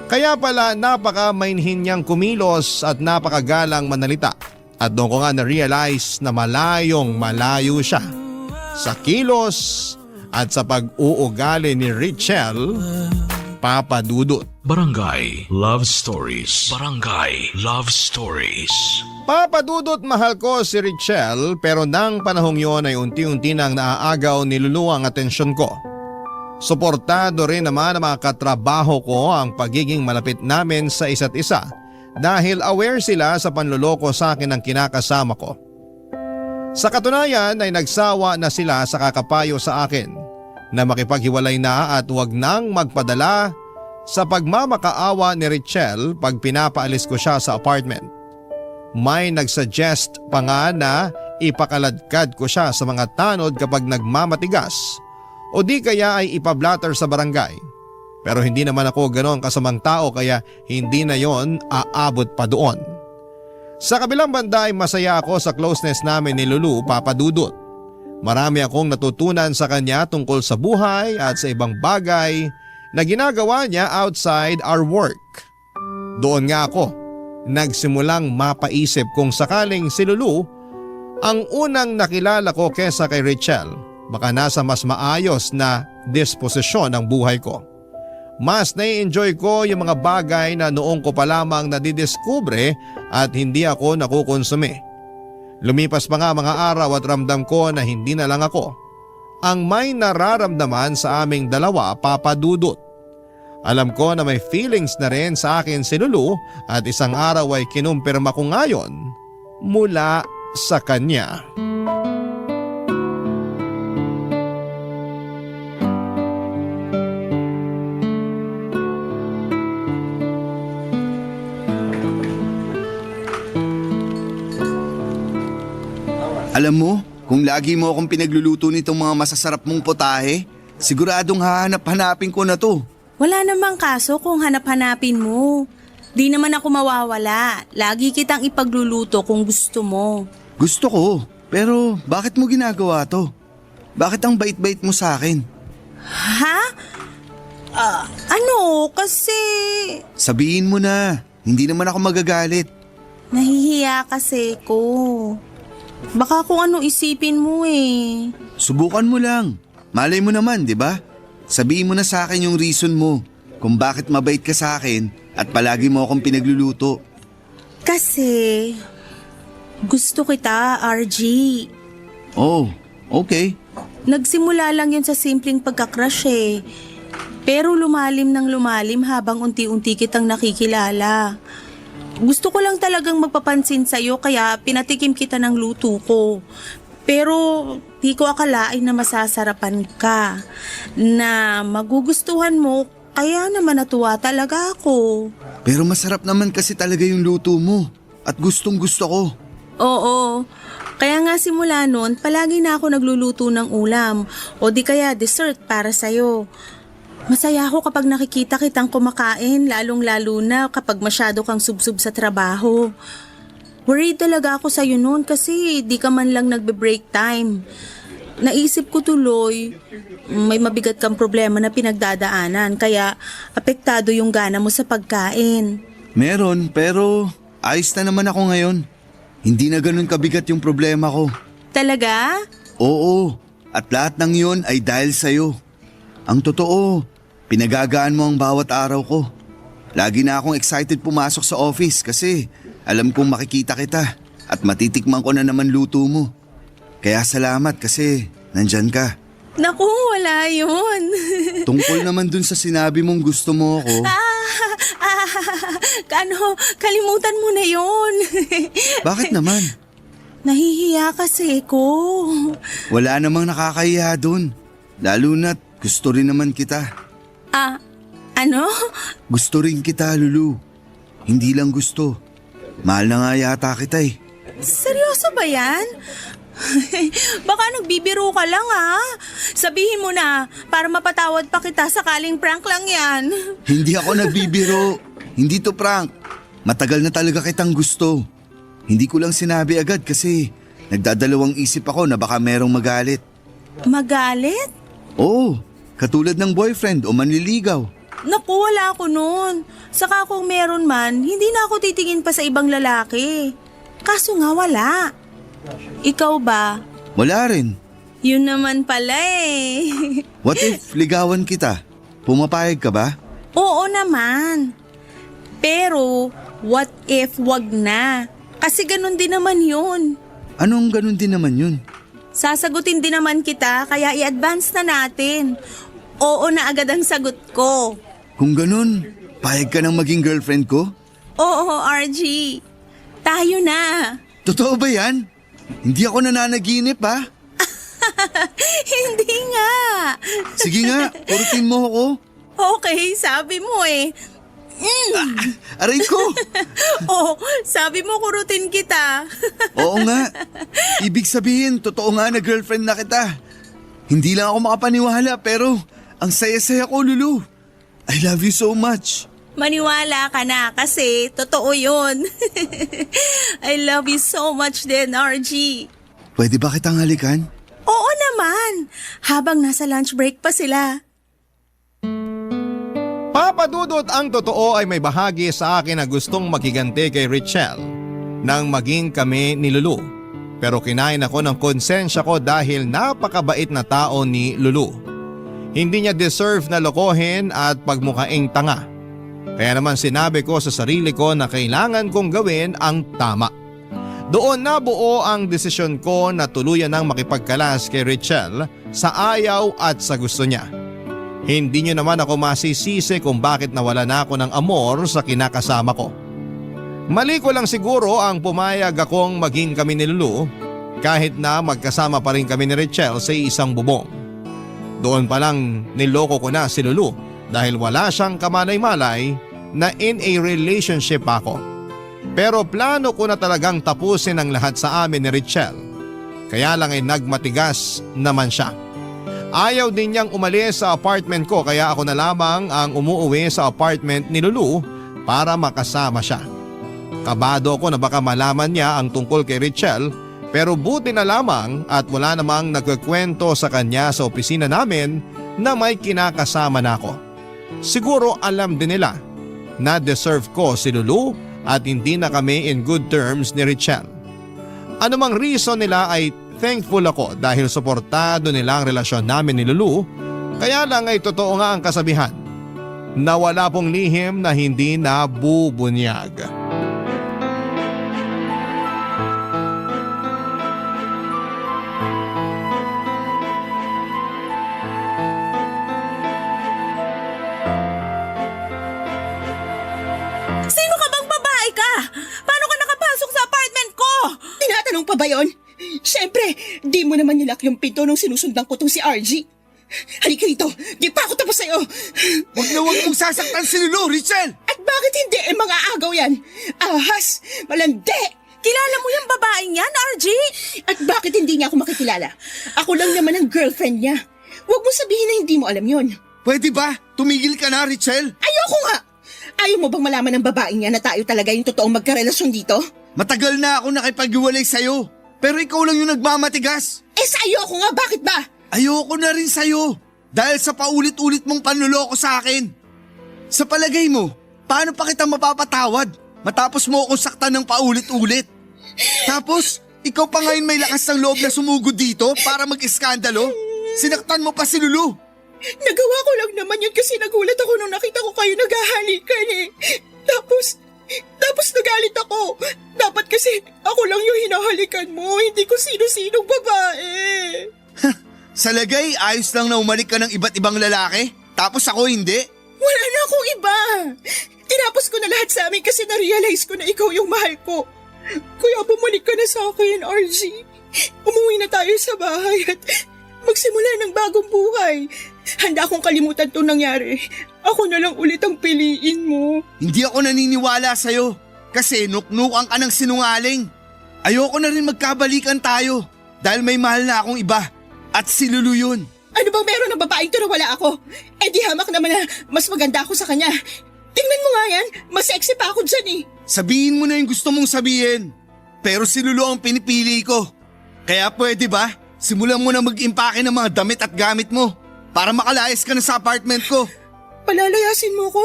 Kaya pala napaka-mainhin niyang kumilos at napakagalang manalita. At doon ko nga na-realize na malayong malayo siya sa kilos at sa pag-uugali ni Richelle Papa Dudut. Barangay Love Stories. Barangay Love Stories. Papa Dudut, mahal ko si Richelle, pero nang panahong yon ay unti-unti nang naaagaw ni Lulu ang atensyon ko. Suportado rin naman ang mga katrabaho ko ang pagiging malapit namin sa isa't isa dahil aware sila sa panloloko sa akin ng kinakasama ko. Sa katunayan ay nagsawa na sila sa kakapayo sa akin na makipaghiwalay na at huwag nang magpadala sa pagmamakaawa ni Richelle pag pinapaalis ko siya sa apartment. May nagsuggest pa nga na ipakaladkad ko siya sa mga tanod kapag nagmamatigas o di kaya ay ipablatter sa barangay. Pero hindi naman ako ganoon kasamang tao kaya hindi na yon aabot pa doon. Sa kabilang banda ay masaya ako sa closeness namin ni Lulu, Papa Dudut. Marami akong natutunan sa kanya tungkol sa buhay at sa ibang bagay na ginagawa niya outside our work. Doon nga ako nagsimulang mapaisip kung sakaling si Lulu ang unang nakilala ko kesa kay Richelle. Baka nasa mas maayos na disposisyon ang buhay ko. Mas nai-enjoy ko yung mga bagay na noong ko pa lamang nadidiskubre at hindi ako nakukonsumi. Lumipas pa nga mga araw at ramdam ko na hindi na lang ako ang may nararamdaman sa aming dalawa, Papa Dudut. Alam ko na may feelings na rin sa akin si Lulu at isang araw ay kinumpirma ko ngayon mula sa kanya. Alam mo, kung lagi mo akong pinagluluto nitong mga masasarap mong potahe, siguradong hahanap-hanapin ko na to. Wala namang kaso kung hanap-hanapin mo. Di naman ako mawawala. Lagi kitang ipagluluto kung gusto mo. Gusto ko, pero bakit mo ginagawa to? Bakit ang bait-bait mo sa akin? Ha? Kasi Sabihin mo na, hindi naman ako magagalit. nahihiya kasi ko. Baka kung ano isipin mo eh. Subukan mo lang. Malay mo naman, di ba? Sabihin mo na sa akin yung reason mo kung bakit mabait ka sa akin at palagi mo akong pinagluluto. Kasi gusto kita, RG. Oh, okay. Nagsimula lang yun sa simpleng pagkakrush eh. Pero lumalim ng lumalim habang unti-unti kitang nakikilala. Gusto ko lang talagang magpapansin sa'yo kaya pinatikim kita ng luto ko. Pero di ko akalain na masasarapan ka, na magugustuhan mo, kaya naman natuwa talaga ako. Pero masarap naman kasi talaga yung luto mo at gustong gusto ko. Oo, kaya nga simula noon palagi na ako nagluluto ng ulam o di kaya dessert para sa'yo. Masaya ako kapag nakikita kitang kumakain, lalong-lalo na kapag masyado kang subsub sa trabaho. Worried talaga ako sa'yo noon kasi di ka man lang nagbe-break time. Naisip ko tuloy, may mabigat kang problema na pinagdadaanan kaya apektado yung gana mo sa pagkain. Meron, pero ayos na naman ako ngayon. Hindi na ganun kabigat yung problema ko. Talaga? Oo, at lahat ng yun ay dahil sa'yo. Ang totoo, pinagagaan mo ang bawat araw ko. Lagi na akong excited pumasok sa office kasi alam kong makikita kita at matitikman ko na naman luto mo. Kaya salamat kasi nandyan ka. Naku, wala yun. Tungkol naman dun sa sinabi mong gusto mo ako. Kalimutan mo na yun. Bakit naman? Nahihiya kasi ko. Wala namang nakakahiya dun. Lalo na't gusto rin naman kita. Ano? Gusto rin kita, Lulu. Hindi lang gusto. Mahal na nga yata kita eh. Seryoso ba yan? Baka nagbibiro ka lang Sabihin mo na para mapatawad pa kita sakaling prank lang yan. Hindi ako nagbibiro. Hindi to prank. Matagal na talaga kitang gusto. Hindi ko lang sinabi agad kasi nagdadalawang isip ako na baka merong magalit. Magalit? Oo, katulad ng boyfriend o manliligaw. Naku, wala ako nun. Saka kung meron man, hindi na ako titingin pa sa ibang lalaki. Kaso nga wala. Ikaw ba? Wala rin. Yun naman pala eh. What if ligawan kita? Pumapayag ka ba? Oo naman. Pero, what if wag na? Kasi ganun din naman yun. Anong ganun din naman yun? Sasagutin din naman kita, kaya i-advance na natin. Oo na agad ang sagot ko. Kung ganun, payag ka nang maging girlfriend ko? Oo, RG. Tayo na. Totoo ba yan? Hindi ako nananaginip ha? Hindi nga. Sige nga, kurutin mo ako. Okay, sabi mo eh. Aray ko! Oh, sabi mo kurutin kita. Oo nga. Ibig sabihin, totoo nga na girlfriend na kita. Hindi lang ako makapaniwala pero ang saya-saya ko, Lulu. I love you so much. Maniwala ka na kasi totoo yun. I love you so much din, RG. Pwede ba kitang halikan? Oo naman. Habang nasa lunch break pa sila. Papa Dudut, ang totoo ay may bahagi sa akin na gustong makiganti kay Richelle nang maging kami ni Lulu. Pero kinain ako ng konsensya ko dahil napakabait na tao ni Lulu. Hindi niya deserve na lokohin at pagmukaing tanga. Kaya naman sinabi ko sa sarili ko na kailangan kong gawin ang tama. Doon nabuo ang desisyon ko na tuluyan ng makipagkalas kay Richelle sa ayaw at sa gusto niya. Hindi niyo naman ako masisisi kung bakit nawala na ako ng amor sa kinakasama ko. Mali ko lang siguro ang pumayag akong maging kami ni Lulu kahit na magkasama pa rin kami ni Richelle sa isang bubong. Doon pa lang niloko ko na si Lulu dahil wala siyang kamalay-malay na in a relationship ako. Pero plano ko na talagang tapusin ang lahat sa amin ni Richelle. Kaya lang ay nagmatigas naman siya. Ayaw din niyang umalis sa apartment ko kaya ako na lamang ang umuuwi sa apartment ni Lulu para makasama siya. Kabado ako na baka malaman niya ang tungkol kay Richelle pero buti na lamang at wala namang nagkukwento sa kanya sa opisina namin na may kinakasama na ako. Siguro alam din nila na deserve ko si Lulu at hindi na kami in good terms ni Richelle. Anumang reason nila ay thankful ako dahil suportado nila ang relasyon namin ni Lulu, kaya lang ay totoo nga ang kasabihan na wala pong lihim na hindi nabubunyag. Sino ka bang babae ka? Paano ka nakapasok sa apartment ko? Tinatanong pa ba yon? Siyempre, di mo naman nilak yung pinto nung sinusundan ko tong si RG. Halika rito, di pa ako tapos sa'yo. Huwag na huwag mong sasaktan si Lulu, Richelle! At bakit hindi mga agaw yan? Ahas, malandi. Kilala mo yung babaeng yan, RG? At bakit hindi niya ako makikilala? Ako lang naman ang girlfriend niya. Huwag mo sabihin na hindi mo alam yon. Pwede ba? Tumigil ka na, Richelle? Ayoko nga! Ayaw mo bang malaman ng babaeng niya na tayo talaga yung totoong magkarelasyon dito? Matagal na ako nakipag-iwalay sa'yo. Pero ikaw lang yung nagmamatigas. Sa ayoko nga, bakit ba? Ayoko na rin sa'yo. Dahil sa paulit-ulit mong panluloko sa akin. Sa palagay mo, paano pa kita mapapatawad? Matapos mo akong saktan ng paulit-ulit. Tapos, ikaw pa ngayon may lakas ng loob na sumugod dito para mag-iskandalo? Sinaktan mo pa si Lulu. Nagawa ko lang naman yun kasi nagulat ako nung nakita ko kayo naghahalikan eh. Tapos nagalit ako. Dapat kasi ako lang yung hinahalikan mo, hindi ko sino-sinong babae. Sa lagay, ayos lang na umalik ka ng iba't ibang lalaki? Tapos ako hindi? Wala na akong iba. Tinapos ko na lahat sa amin kasi na-realize ko na ikaw yung mahal ko. Kaya bumalik ka na sa akin, RG. Umuwi na tayo sa bahay at magsimula ng bagong buhay. Handa akong kalimutan itong nangyari. Ako na lang ulit ang piliin mo. Hindi ako naniniwala sa'yo. Kasi nuknukan ka ng sinungaling. Ayoko na rin magkabalikan tayo. Dahil may mahal na akong iba. At si Lulu yun. Ano bang meron ng babaeng to na wala ako? Di hamak naman na mas maganda ako sa kanya. Tingnan mo nga yan, mas sexy pa ako dyan eh. Sabihin mo na yung gusto mong sabihin. Pero si Lulu ang pinipili ko. Kaya pwede ba? Simulan mo na mag-impake ng mga damit at gamit mo. Para makalayas ka na sa apartment ko. Palalayasin mo ko?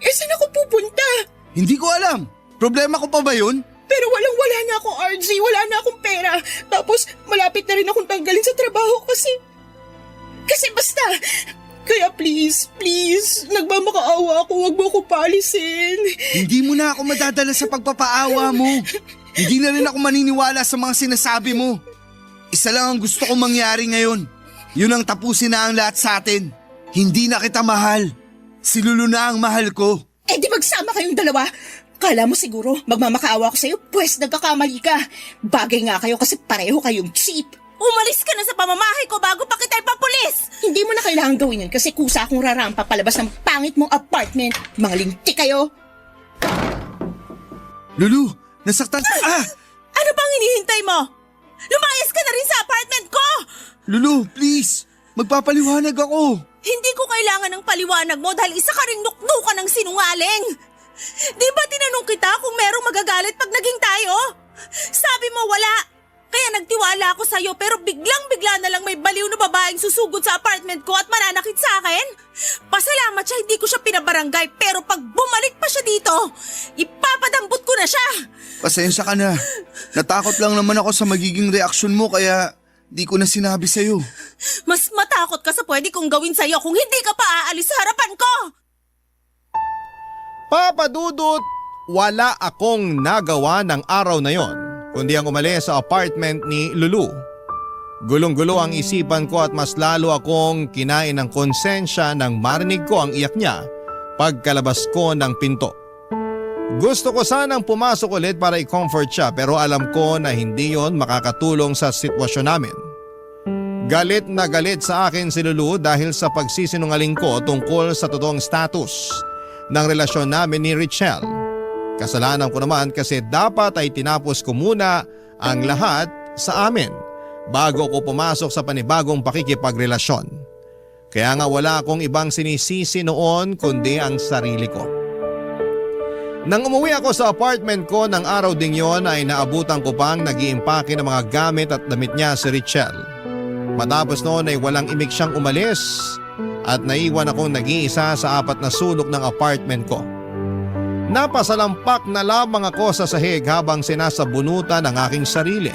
Saan ako pupunta? Hindi ko alam. Problema ko pa ba yun? Pero walang-wala na ako, RG. Wala na akong pera. Tapos malapit na rin akong tanggalin sa trabaho kasi basta, Kaya please, nagmamakaawa ako, huwag mo ako paalisin. Hindi mo na ako madadala sa pagpapaawa mo. Hindi na rin ako maniniwala sa mga sinasabi mo. Isa lang ang gusto kong mangyari ngayon. Yun ang tapusin na ang lahat sa atin. Hindi na kita mahal. Si Lulu na ang mahal ko. Eh di magsama kayong dalawa. Kala mo siguro magmamakaawa ko sa'yo, pues nagkakamali ka. Bagay nga kayo kasi pareho kayong cheap. Umalis ka na sa pamamahay ko bago pa kita ipapulis! Hindi mo na kailangan gawin yun kasi kusa akong rarampa palabas ng pangit mong apartment. Mga linti kayo. Lulu, nasaktan ka. Ano bang hinihintay mo? Lumayas ka na rin sa apartment ko! Lulu, please. Magpapaliwanag ako. Hindi ko kailangan ng paliwanag mo dahil isa ka ring nuknukan ng sinungaling. Di ba tinanong kita kung merong magagalit pag naging tayo? Sabi mo wala. Kaya nagtiwala ako sa'yo pero biglang-bigla na lang may baliw na babaeng susugod sa apartment ko at mananakit sa akin. Pasalamat siya hindi ko siya pinabarangay pero pag bumalik pa siya dito, ipapadambot ko na siya. Pasensya ka na. Natakot lang naman ako sa magiging reaksyon mo kaya di ko na sinabi sa'yo. Mas matakot ka sa pwede kong gawin sa'yo kung hindi ka pa aalis sa harapan ko. Papa Dudut, wala akong nagawa ng araw na yon, kundi ang umalis sa apartment ni Lulu. Gulong-gulo ang isipan ko at mas lalo akong kinain ng konsensya nang marinig ko ang iyak niya pagkalabas ko ng pinto. Gusto ko sanang pumasok ulit para i-comfort siya pero alam ko na hindi yon makakatulong sa sitwasyon namin. Galit na galit sa akin si Lulu dahil sa pagsisinungaling ko tungkol sa totoong status ng relasyon namin ni Richelle. Kasalanan ko naman kasi dapat ay tinapos ko muna ang lahat sa amin bago ko pumasok sa panibagong pakikipagrelasyon. Kaya nga wala akong ibang sinisisi noon kundi ang sarili ko. Nang umuwi ako sa apartment ko ng araw ding yon ay naabutan ko pang nag-iimpake ng mga gamit at damit niya si Richelle. Matapos noon ay walang imik siyang umalis at naiwan akong nag-iisa sa 4 na sulok ng apartment ko. Napasalampak na lamang ako sa sahig habang sinasabunutan ang aking sarili.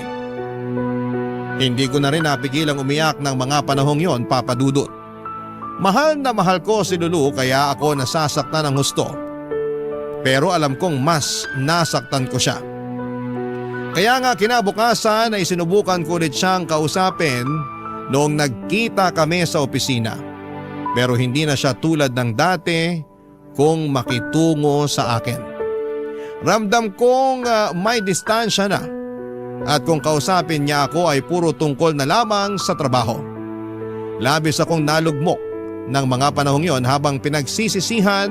Hindi ko na rin napigilang umiyak ng mga panahong yon, Papa Dudut. Mahal na mahal ko si Lulu kaya ako nasasaktan ng husto. Pero alam kong mas nasaktan ko siya. Kaya nga kinabukasan ay sinubukan ko ulit siyang kausapin noong nagkita kami sa opisina. Pero hindi na siya tulad ng dati kung makitungo sa akin. Ramdam kong may distansya na at kung kausapin niya ako ay puro tungkol na lamang sa trabaho. Labis akong nalugmok ng mga panahong yon habang pinagsisisihan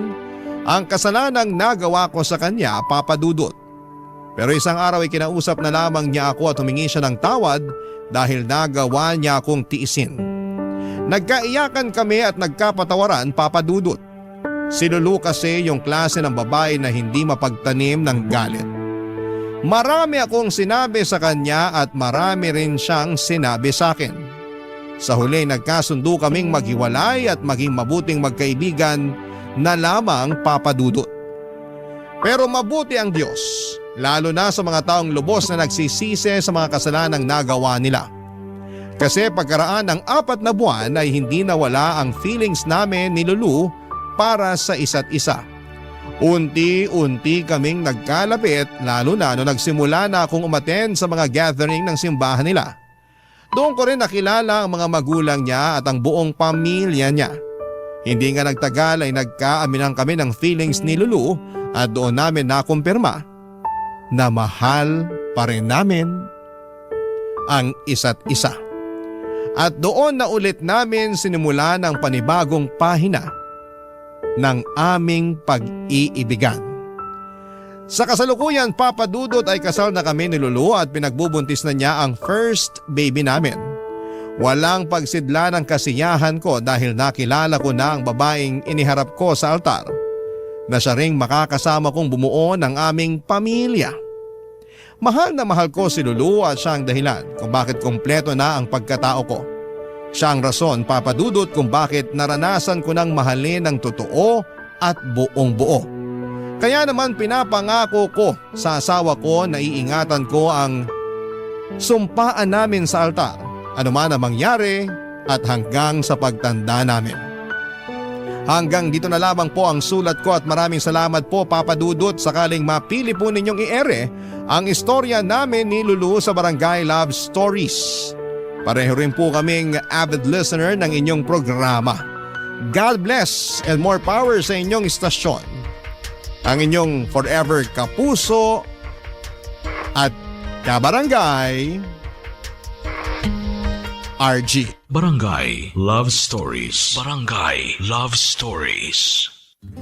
ang kasalanang nagawa ko sa kanya, Papa Dudut. Pero isang araw ay kinausap na lamang niya ako at humingi siya ng tawad dahil nagawa niya akong tiisin. Nagkaiyakan kami at nagkapatawaran, Papa Dudut. Si Lulu kasi yung klase ng babae na hindi mapagtanim ng galit. Marami akong sinabi sa kanya at marami rin siyang sinabi sa akin. Sa huli nagkasundo kaming maghiwalay at maging mabuting magkaibigan na lamang, Papa Dudut. Pero mabuti ang Diyos, lalo na sa mga taong lubos na nagsisisi sa mga kasalanang nagawa nila. Kasi pagkaraan ng 4 na buwan ay hindi nawala ang feelings namin ni Lulu para sa isa't isa. Unti-unti kaming nagkalapit lalo na nung nagsimula na akong umattend sa mga gathering ng simbahan nila. Doon ko rin nakilala ang mga magulang niya at ang buong pamilya niya. Hindi nga nagtagal ay nagkaaminan kami ng feelings ni Lulu at doon namin nakumpirma na mahal pa rin namin ang isa't isa. At doon na ulit namin sinimulan ang panibagong pahina ng aming pag-iibigan. Sa kasalukuyan, Papa Dudut, ay kasal na kami ni Lulu at pinagbubuntis na niya ang first baby namin. Walang pagsidla ng kasiyahan ko dahil nakilala ko na ang babaeng iniharap ko sa altar na siya ring makakasama kong bumuo ng aming pamilya. Mahal na mahal ko si Lulu at siya ang dahilan kung bakit kompleto na ang pagkatao ko. Siya ang rason, Papa Dudut, kung bakit naranasan ko ng mahalin ng totoo at buong buo. Kaya naman pinapangako ko sa asawa ko na iingatan ko ang sumpaan namin sa altar, anuman ang mangyari at hanggang sa pagtanda namin. Hanggang dito na lamang po ang sulat ko at maraming salamat po Papa Dudut sakaling mapili po ninyong i-ere ang istorya namin ni Lulu sa Barangay Love Stories. Pareho rin po kaming avid listener ng inyong programa. God bless and more power sa inyong istasyon. Ang inyong forever kapuso at kabarangay, RG. Barangay Love Stories. Barangay Love Stories.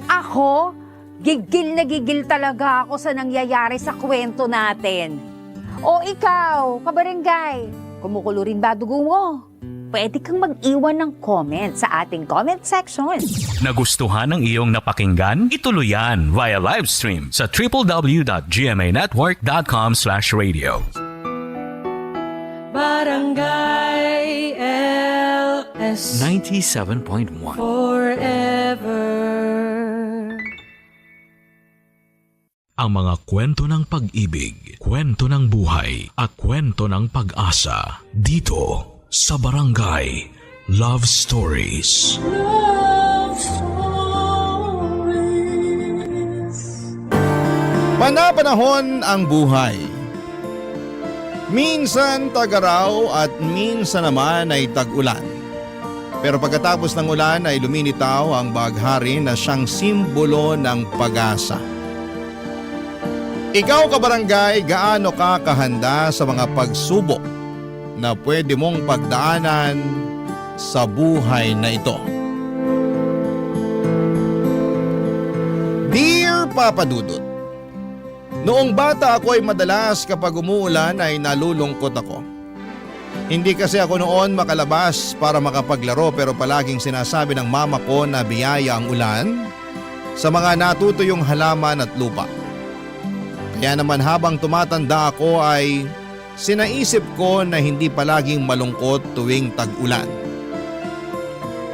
Ako, gigil na gigil talaga ako sa nangyayari sa kwento natin. O ikaw, kabarangay, kumukulo rin ba dugo mo? Pwede kang mag-iwan ng comment sa ating comment section. Nagustuhan ng iyong napakinggan? Ituloy yan via live stream sa www.gmanetwork.com/radio. Barangay LS 97.1 forever. Ang mga kwento ng pag-ibig, kwento ng buhay at kwento ng pag-asa dito sa Barangay Love Stories. Love stories. Panapanahon ang buhay. Minsan tag-araw at minsan naman ay tag-ulan. Pero pagkatapos ng ulan ay luminitaw ang baghari na siyang simbolo ng pag-asa. Ikaw kabarangay, gaano ka kahanda sa mga pagsubok na pwede mong pagdaanan sa buhay na ito? Dear Papa Dudut, noong bata ako ay madalas kapag umuulan ay nalulungkot ako. Hindi kasi ako noon makalabas para makapaglaro pero palaging sinasabi ng mama ko na biyaya ang ulan sa mga natutuyong halaman at lupa. Kaya naman habang tumatanda ako ay sinaisip ko na hindi palaging malungkot tuwing tag-ulan.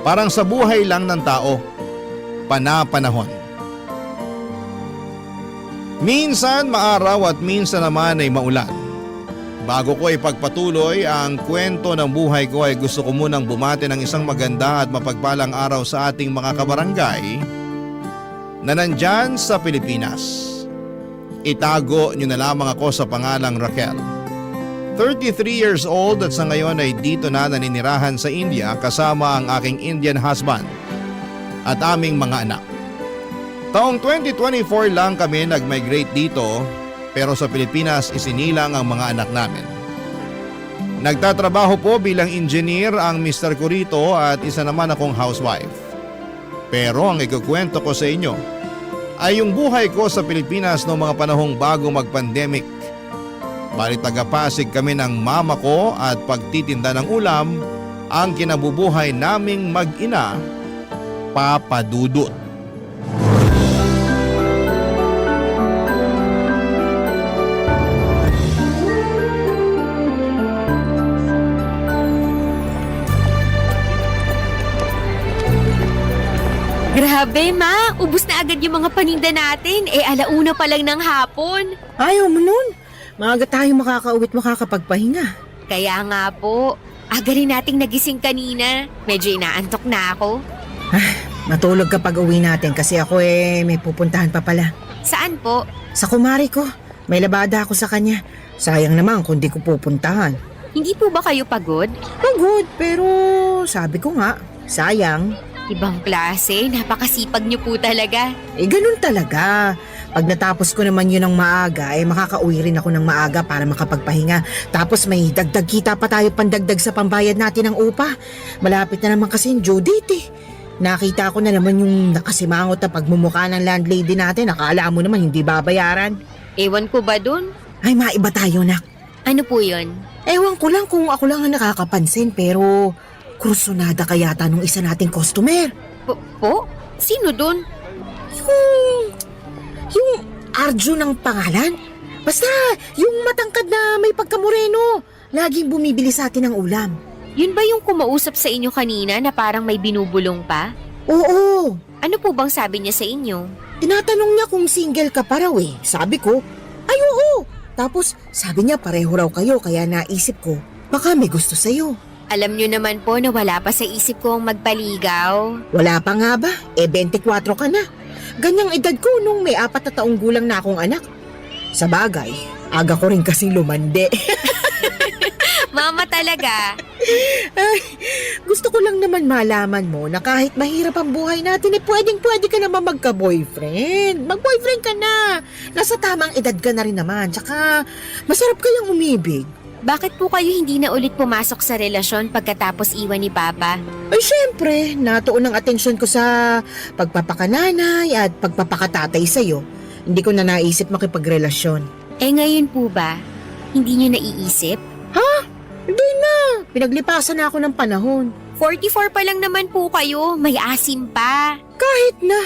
Parang sa buhay lang ng tao, panapanahon. Minsan maaraw at minsan naman ay maulan. Bago ko ipagpatuloy ang kwento ng buhay ko ay gusto ko munang bumati ng isang maganda at mapagpalang araw sa ating mga kabarangay na nandyan sa Pilipinas. Itago niyo na lamang ako sa pangalang Raquel. 33 years old at sa ngayon ay dito na naninirahan sa India kasama ang aking Indian husband at aming mga anak. Taong 2024 lang kami nag-migrate dito pero sa Pilipinas isinilang ang mga anak namin. Nagtatrabaho po bilang engineer ang Mr. ko rito at isa naman akong housewife. Pero ang ikukwento ko sa inyo ay yung buhay ko sa Pilipinas noong mga panahong bago mag-pandemic. Bali taga-Pasig kami ng mama ko at pagtitinda ng ulam ang kinabubuhay naming mag-ina, Papa Dudut. Grabe, Ma! Ubus na agad yung mga paninda natin. Alauna pa lang ng hapon. Ayaw mo nun. Maaga tayo makakauwi't makakapagpahinga. Kaya nga po, aga rin nating nagising kanina. Medyo inaantok na ako. Matulog kapag uwi natin kasi ako may pupuntahan pa pala. Saan po? Sa kumari ko. May labada ako sa kanya. Sayang naman kung di ko pupuntahan. Hindi po ba kayo pagod? Pagod, pero sabi ko nga, sayang. Ibang klase, napakasipag niyo po talaga. Ganun talaga. Pag natapos ko naman yun ng maaga, makakauwi rin ako ng maaga para makapagpahinga. Tapos may dagdag kita pa tayo pandagdag sa pambayad natin ng upa. Malapit na naman kasi yung due date. Nakita ko na naman yung nakasimangot na pagmumukha ng landlady natin. Akala mo naman hindi babayaran. Ewan ko ba dun? Ay, maiba tayo, nak. Ano po yun? Ewan ko lang kung ako lang ang nakakapansin pero kursunada ka yata nung isa nating customer. Po? Sino dun? Yung Arjun ang pangalan? Basta, yung matangkad na may pagkamoreno. Laging bumibili sa atin ng ulam. Yun ba yung kumausap sa inyo kanina na parang may binubulong pa? Oo. Ano po bang sabi niya sa inyo? Tinatanong niya kung single ka pa raw eh. Sabi ko, ay oo. Tapos sabi niya pareho raw kayo kaya naisip ko, baka may gusto sa'yo. Alam nyo naman po na wala pa sa isip ko ang magpaligaw. Wala pa nga ba? 24 ka na. Ganyang edad ko nung may 4 na taong gulang na akong anak. Sa bagay, aga ko rin kasing lumande. Mama talaga. Ay, gusto ko lang naman malaman mo na kahit mahirap ang buhay natin, pwedeng-pwede ka naman magka-boyfriend. Mag-boyfriend ka na. Nasa tamang edad ka na rin naman. Tsaka, masarap kayang umibig. Bakit po kayo hindi na ulit pumasok sa relasyon pagkatapos iwan ni Papa? Ay, syempre, natuon ang atensyon ko sa pagpapakananay at pagpapakatatay sa'yo. Hindi ko na naisip makipagrelasyon. Eh ngayon po ba, hindi nyo naiisip? Hindi na. Pinaglipasan na ako ng panahon. 44 pa lang naman po kayo, may asim pa. Kahit na.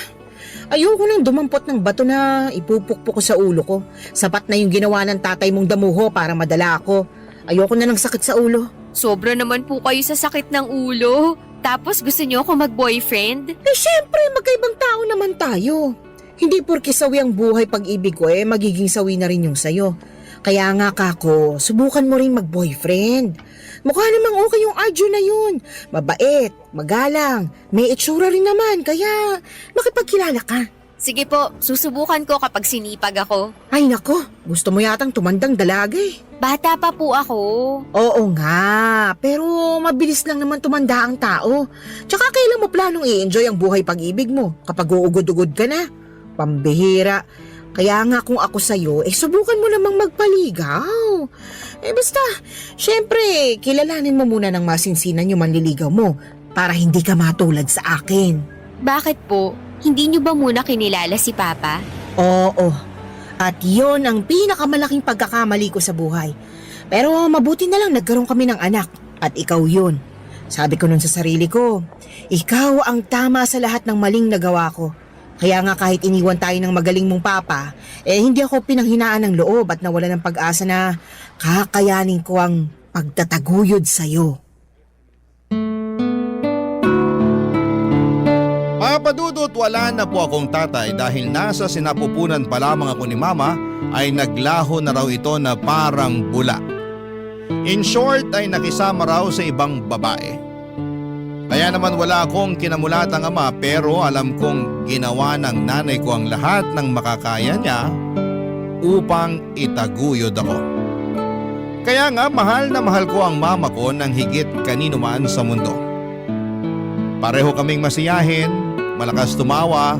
Ayoko nang dumampot ng bato na ipupukpok ko sa ulo ko. Sapat na yung ginawa ng tatay mong damuho para madala ako. Ayoko na ng sakit sa ulo. Sobra naman po kayo sa sakit ng ulo. Tapos gusto nyo ako mag-boyfriend? Eh syempre, magkaibang tao naman tayo. Hindi porke sawi ang buhay pag-ibig ko magiging sawi na rin yung sayo. Kaya nga kako, subukan mo rin mag-boyfriend. Mukha namang okay yung Arjun na yun. Mabait, magalang, may itsura rin naman, kaya makipagkilala ka. Sige po, susubukan ko kapag sinipag ako. Ay nako, gusto mo yatang tumandang dalaga eh. Bata pa po ako. Oo nga, pero mabilis lang naman tumanda ang tao. Tsaka kailan mo planong i-enjoy ang buhay pag-ibig mo kapag uugod-ugod ka na? Pambihira. Kaya nga kung ako sa'yo, subukan mo namang magpaligaw. Basta, syempre, kilalanin mo muna ng masinsinan yung manliligaw mo para hindi ka matulad sa akin. Bakit po? Hindi nyo ba muna kinilala si Papa? Oo, at yon ang pinakamalaking pagkakamali ko sa buhay. Pero mabuti na lang nagkaroon kami ng anak at ikaw yun. Sabi ko nun sa sarili ko, ikaw ang tama sa lahat ng maling nagawa ko. Kaya nga kahit iniwan tayo ng magaling mong papa, hindi ako pinanghinaan ng loob at nawala ng pag-asa na kakayanin ko ang pagtataguyod sa'yo. Papadudot, wala na po akong tatay dahil nasa sinapupunan pa lamang ako ni mama ay naglaho na raw ito na parang bula. In short ay nakisama raw sa ibang babae. Kaya naman wala akong kinamulatang ama pero alam kong ginawa ng nanay ko ang lahat ng makakaya niya upang itaguyod ako. Kaya nga mahal na mahal ko ang mama ko ng higit kanino man sa mundo. Pareho kaming masiyahin, malakas tumawa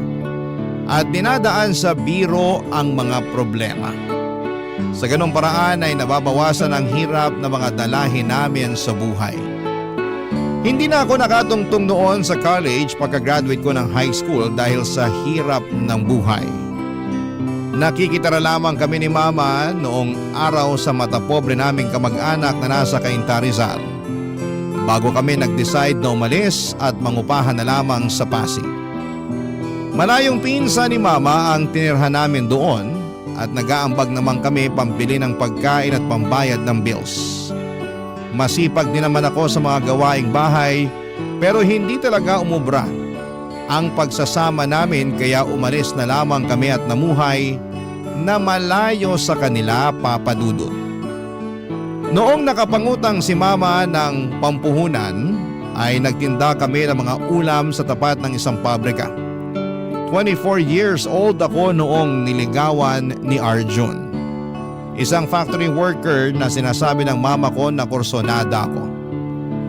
at dinadaan sa biro ang mga problema. Sa ganong paraan ay nababawasan ang hirap na mga dalahin namin sa buhay. Hindi na ako nakatungtong noon sa college pagka-graduate ko ng high school dahil sa hirap ng buhay. Nakikitara lamang kami ni mama noong araw sa matapobre naming kamag-anak na nasa Cainta, Rizal. Bago kami nag-decide na umalis at mangupahan na lamang sa Pasig. Malayong pinsa ni mama ang tinirhan namin doon at nag-aambag naman kami pambili ng pagkain at pambayad ng bills. Masipag din naman ako sa mga gawaing bahay pero hindi talaga umubra ang pagsasama namin kaya umalis na lamang kami at namuhay na malayo sa kanila, papadudot. Noong nakapangutang si mama ng pampuhunan ay nagtinda kami ng mga ulam sa tapat ng isang pabrika. 24 years old ako noong niligawan ni Arjun. Isang factory worker na sinasabi ng mama ko na kursonada ako.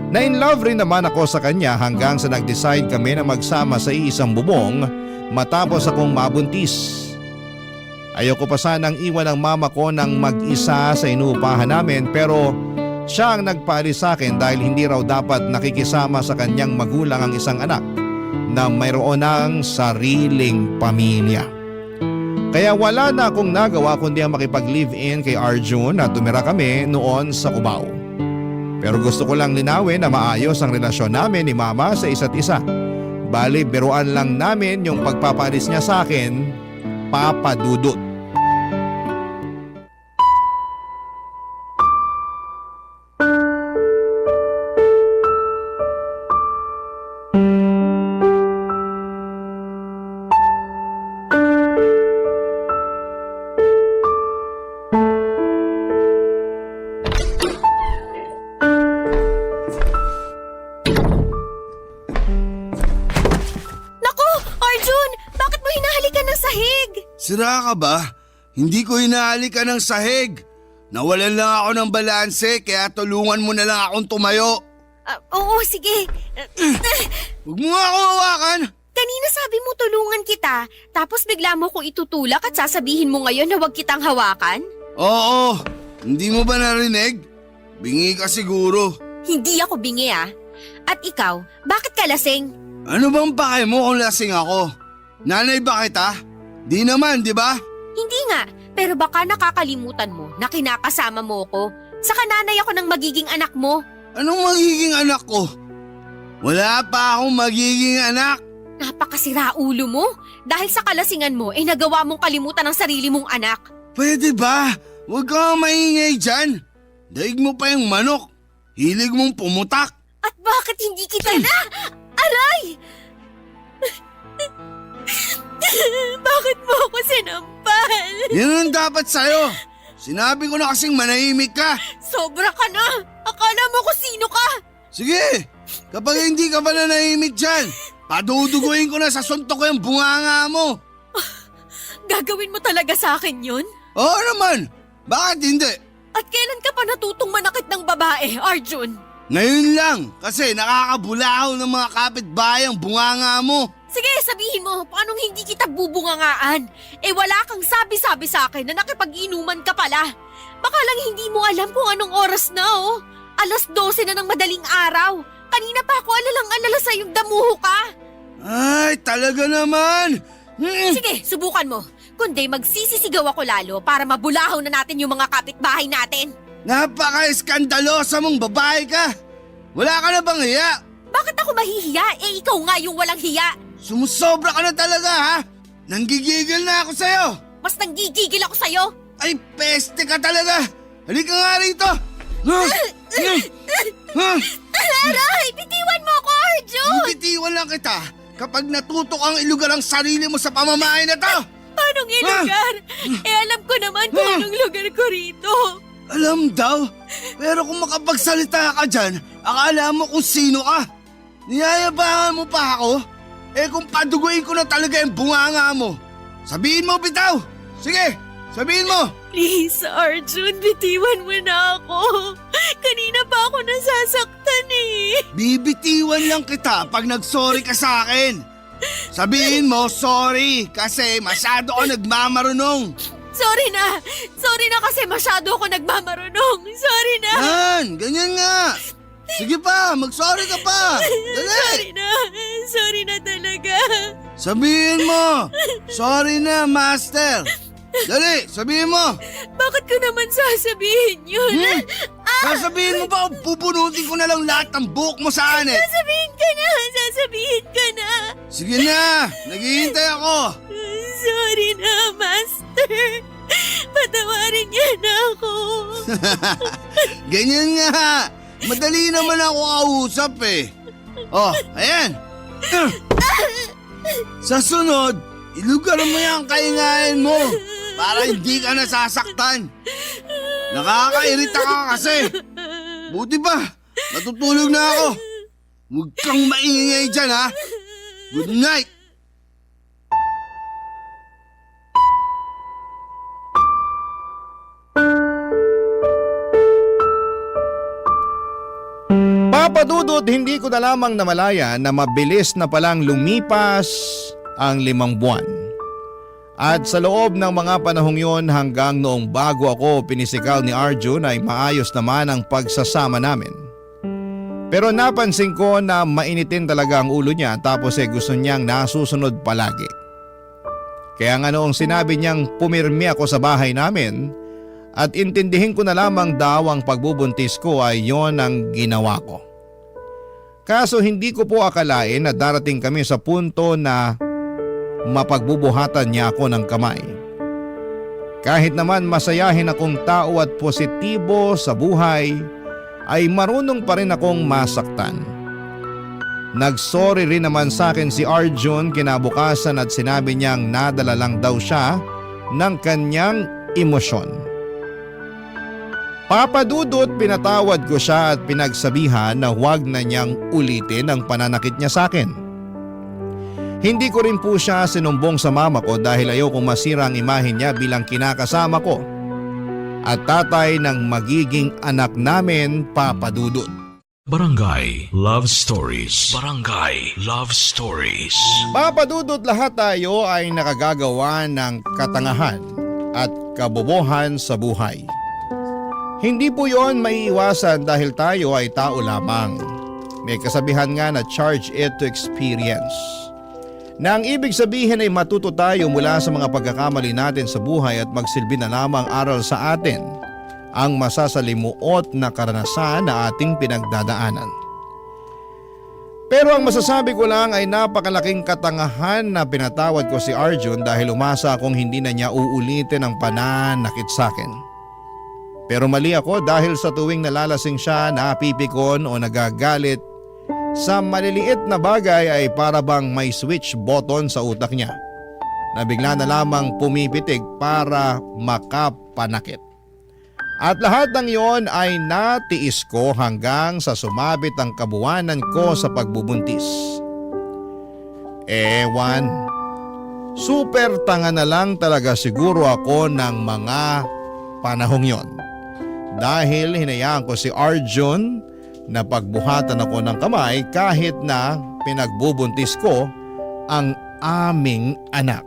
Na-in love rin naman ako sa kanya hanggang sa nag-decide kami na magsama sa iisang bubong matapos akong mabuntis. Ayoko pa sanang iwan ang mama ko ng mag-isa sa inuupahan namin pero siya ang nagpaalis sa akin dahil hindi raw dapat nakikisama sa kanyang magulang ang isang anak na mayroon ng sariling pamilya. Kaya wala na akong nagawa kundi ang makipag-live-in kay Arjun at tumira kami noon sa Cubao. Pero gusto ko lang linawin na maayos ang relasyon namin ni mama sa isa't isa. Bali, biruan lang namin yung pagpapalis niya sa akin, papadudot. Sira ka ba? Hindi ko hinahalik ka ng sahig. Nawalan lang ako ng balanse kaya tulungan mo na lang akong tumayo. Oo, sige. Huwag mo nga ako hawakan. Kanina sabi mo tulungan kita, tapos bigla mo kong itutulak at sasabihin mo ngayon na huwag kitang hawakan? Oo, hindi mo ba narinig? Bingi ka siguro. Hindi ako bingi ah. At ikaw, bakit ka lasing? Ano bang pake mo kung lasing ako? Nanay ba kita? Di naman, di ba? Hindi nga, pero baka nakakalimutan mo na kinakasama mo ko. Saka nanay ako ng magiging anak mo. Anong magiging anak ko? Wala pa akong magiging anak. Napakasira ulo mo. Dahil sa kalasingan mo, nagawa mong kalimutan ang sarili mong anak. Pwede ba? Huwag kang maingay dyan. Daig mo pa yung manok. Hilig mong pumutak. At bakit hindi kita na? Aray! Bakit mo ako sinampal? Yan ang dapat sa'yo. Sinabi ko na kasing manahimik ka. Sobra ka na! Akala mo kung sino ka! Sige, kapag hindi ka pa nanahimik dyan, paduduguin ko na sa suntok ko yung bunganga mo. Gagawin mo talaga sa akin yun? Oo naman, bakit hindi? At kailan ka pa natutong manakit ng babae, Arjun? Ngayon lang, kasi nakakabulahaw ng mga kapitbahay ang bunganga mo. Sige, sabihin mo, paano hindi kita bubungangaan? Wala kang sabi-sabi sa akin na nakipag-inuman ka pala. Baka lang hindi mo alam kung anong oras na, oh. 12:00 na ng madaling araw. Kanina pa ako alalang-alala sa yung damuho ka. Ay, talaga naman. Sige, subukan mo. Kundi magsisisigaw ako lalo para mabulahaw na natin yung mga kapitbahay natin. Napaka-eskandalosa mong babae ka. Wala ka na bang hiya? Bakit ako mahihiya? Ikaw nga yung walang hiya. Sumusobra ka na talaga, ha? Nanggigigil na ako sa'yo. Mas nanggigigil ako sa'yo. Ay, peste ka talaga. Halika nga rito. Aray! Bitiwan mo ako, Arjun! Bitiwan lang kita kapag natutok ang ilugar ang sarili mo sa pamamahay na to. Anong lugar? Alam ko naman kung anong lugar ko rito. Alam daw, pero kung makapagsalita ka dyan, akala mo kung sino ka. Niyayabangan mo pa ako? Kung paduguin ko na talaga yung bunganga mo. Sabihin mo, bitaw! Sige, sabihin mo! Please, Arjun, bitiwan mo na ako. Kanina pa ako nasasaktan eh. Bibitiwan lang kita pag nag-sorry ka sa akin. Sabihin mo, sorry, kasi masyado ako nagmamarunong. Sorry na kasi masyado ako nagmamarunong. Sorry na. Yan, ganyan nga. Sige pa, mag-sorry ka pa. Dali. Sorry na talaga. Sabihin mo, sorry na, master. Dali, sabihin mo. Bakit ko naman sasabihin yun? Sasabihin mo ba o pupunutin ko na lang lahat ng buhok mo sa anit? Sasabihin ka na. Sige na, naghihintay ako. Sorry na, Master. Patawarin niya na ako. Ganyan nga. Madali naman ako kausap eh. Oh, ayan. Sa sunod, ilugar mo yung kaingayan mo para hindi ka nasasaktan. Nakakairita ka kasi. Buti ba, natutulog na ako. Huwag kang maingay dyan, ha. Good night. Papadudot, hindi ko na lamang namalayan na mabilis na palang lumipas ang 5 buwan. At sa loob ng mga panahong yon hanggang noong bago ako pinisikal ni Arjun ay maayos naman ang pagsasama namin. Pero napansin ko na mainitin talaga ang ulo niya tapos gusto niyang nasusunod palagi. Kaya nga noong sinabi niyang pumirmi ako sa bahay namin at intindihin ko na lamang daw ang pagbubuntis ko ay yon ang ginawa ko. Kaso hindi ko po akalain na darating kami sa punto na mapagbubuhatan niya ako ng kamay. Kahit naman masayahin akong tao at positibo sa buhay, ay marunong pa rin akong masaktan. Nagsorry rin naman sa akin si Arjun kinabukasan at sinabi niyang nadala lang daw siya ng kanyang emosyon. Papadudot, pinatawad ko siya at pinagsabihan na huwag na niyang ulitin ang pananakit niya sa akin. Hindi ko rin po siya sinumbong sa mama ko dahil ayaw kong masira ang imahe niya bilang kinakasama ko at tatay ng magiging anak namin, Papa Dudut. Barangay Love Stories. Barangay Love Stories. Papa Dudut, lahat tayo ay nakagagawa ng katangahan at kabobohan sa buhay. Hindi po yon maiiwasan dahil tayo ay tao lamang. May kasabihan nga na charge it to experience. Na ang ibig sabihin ay matuto tayo mula sa mga pagkakamali natin sa buhay at magsilbi na lamang aral sa atin ang masasalimuot na karanasan na ating pinagdadaanan. Pero ang masasabi ko lang ay napakalaking katangahan na pinatawad ko si Arjun dahil umasa akong hindi na niya uulitin ang pananakit sa akin. Pero mali ako dahil sa tuwing nalalasing siya, napipikon o nagagalit sa maliliit na bagay ay para bang may switch button sa utak niya na bigla na lamang pumipitig para makapanakit. At lahat ng iyon ay natiis ko hanggang sa sumabit ang kabuwanan ko sa pagbubuntis. Ewan, super tanga na lang talaga siguro ako ng mga panahong yon. Dahil hinayaan ko si Arjun na pagbuhatan ako ng kamay kahit na pinagbubuntis ko ang aming anak.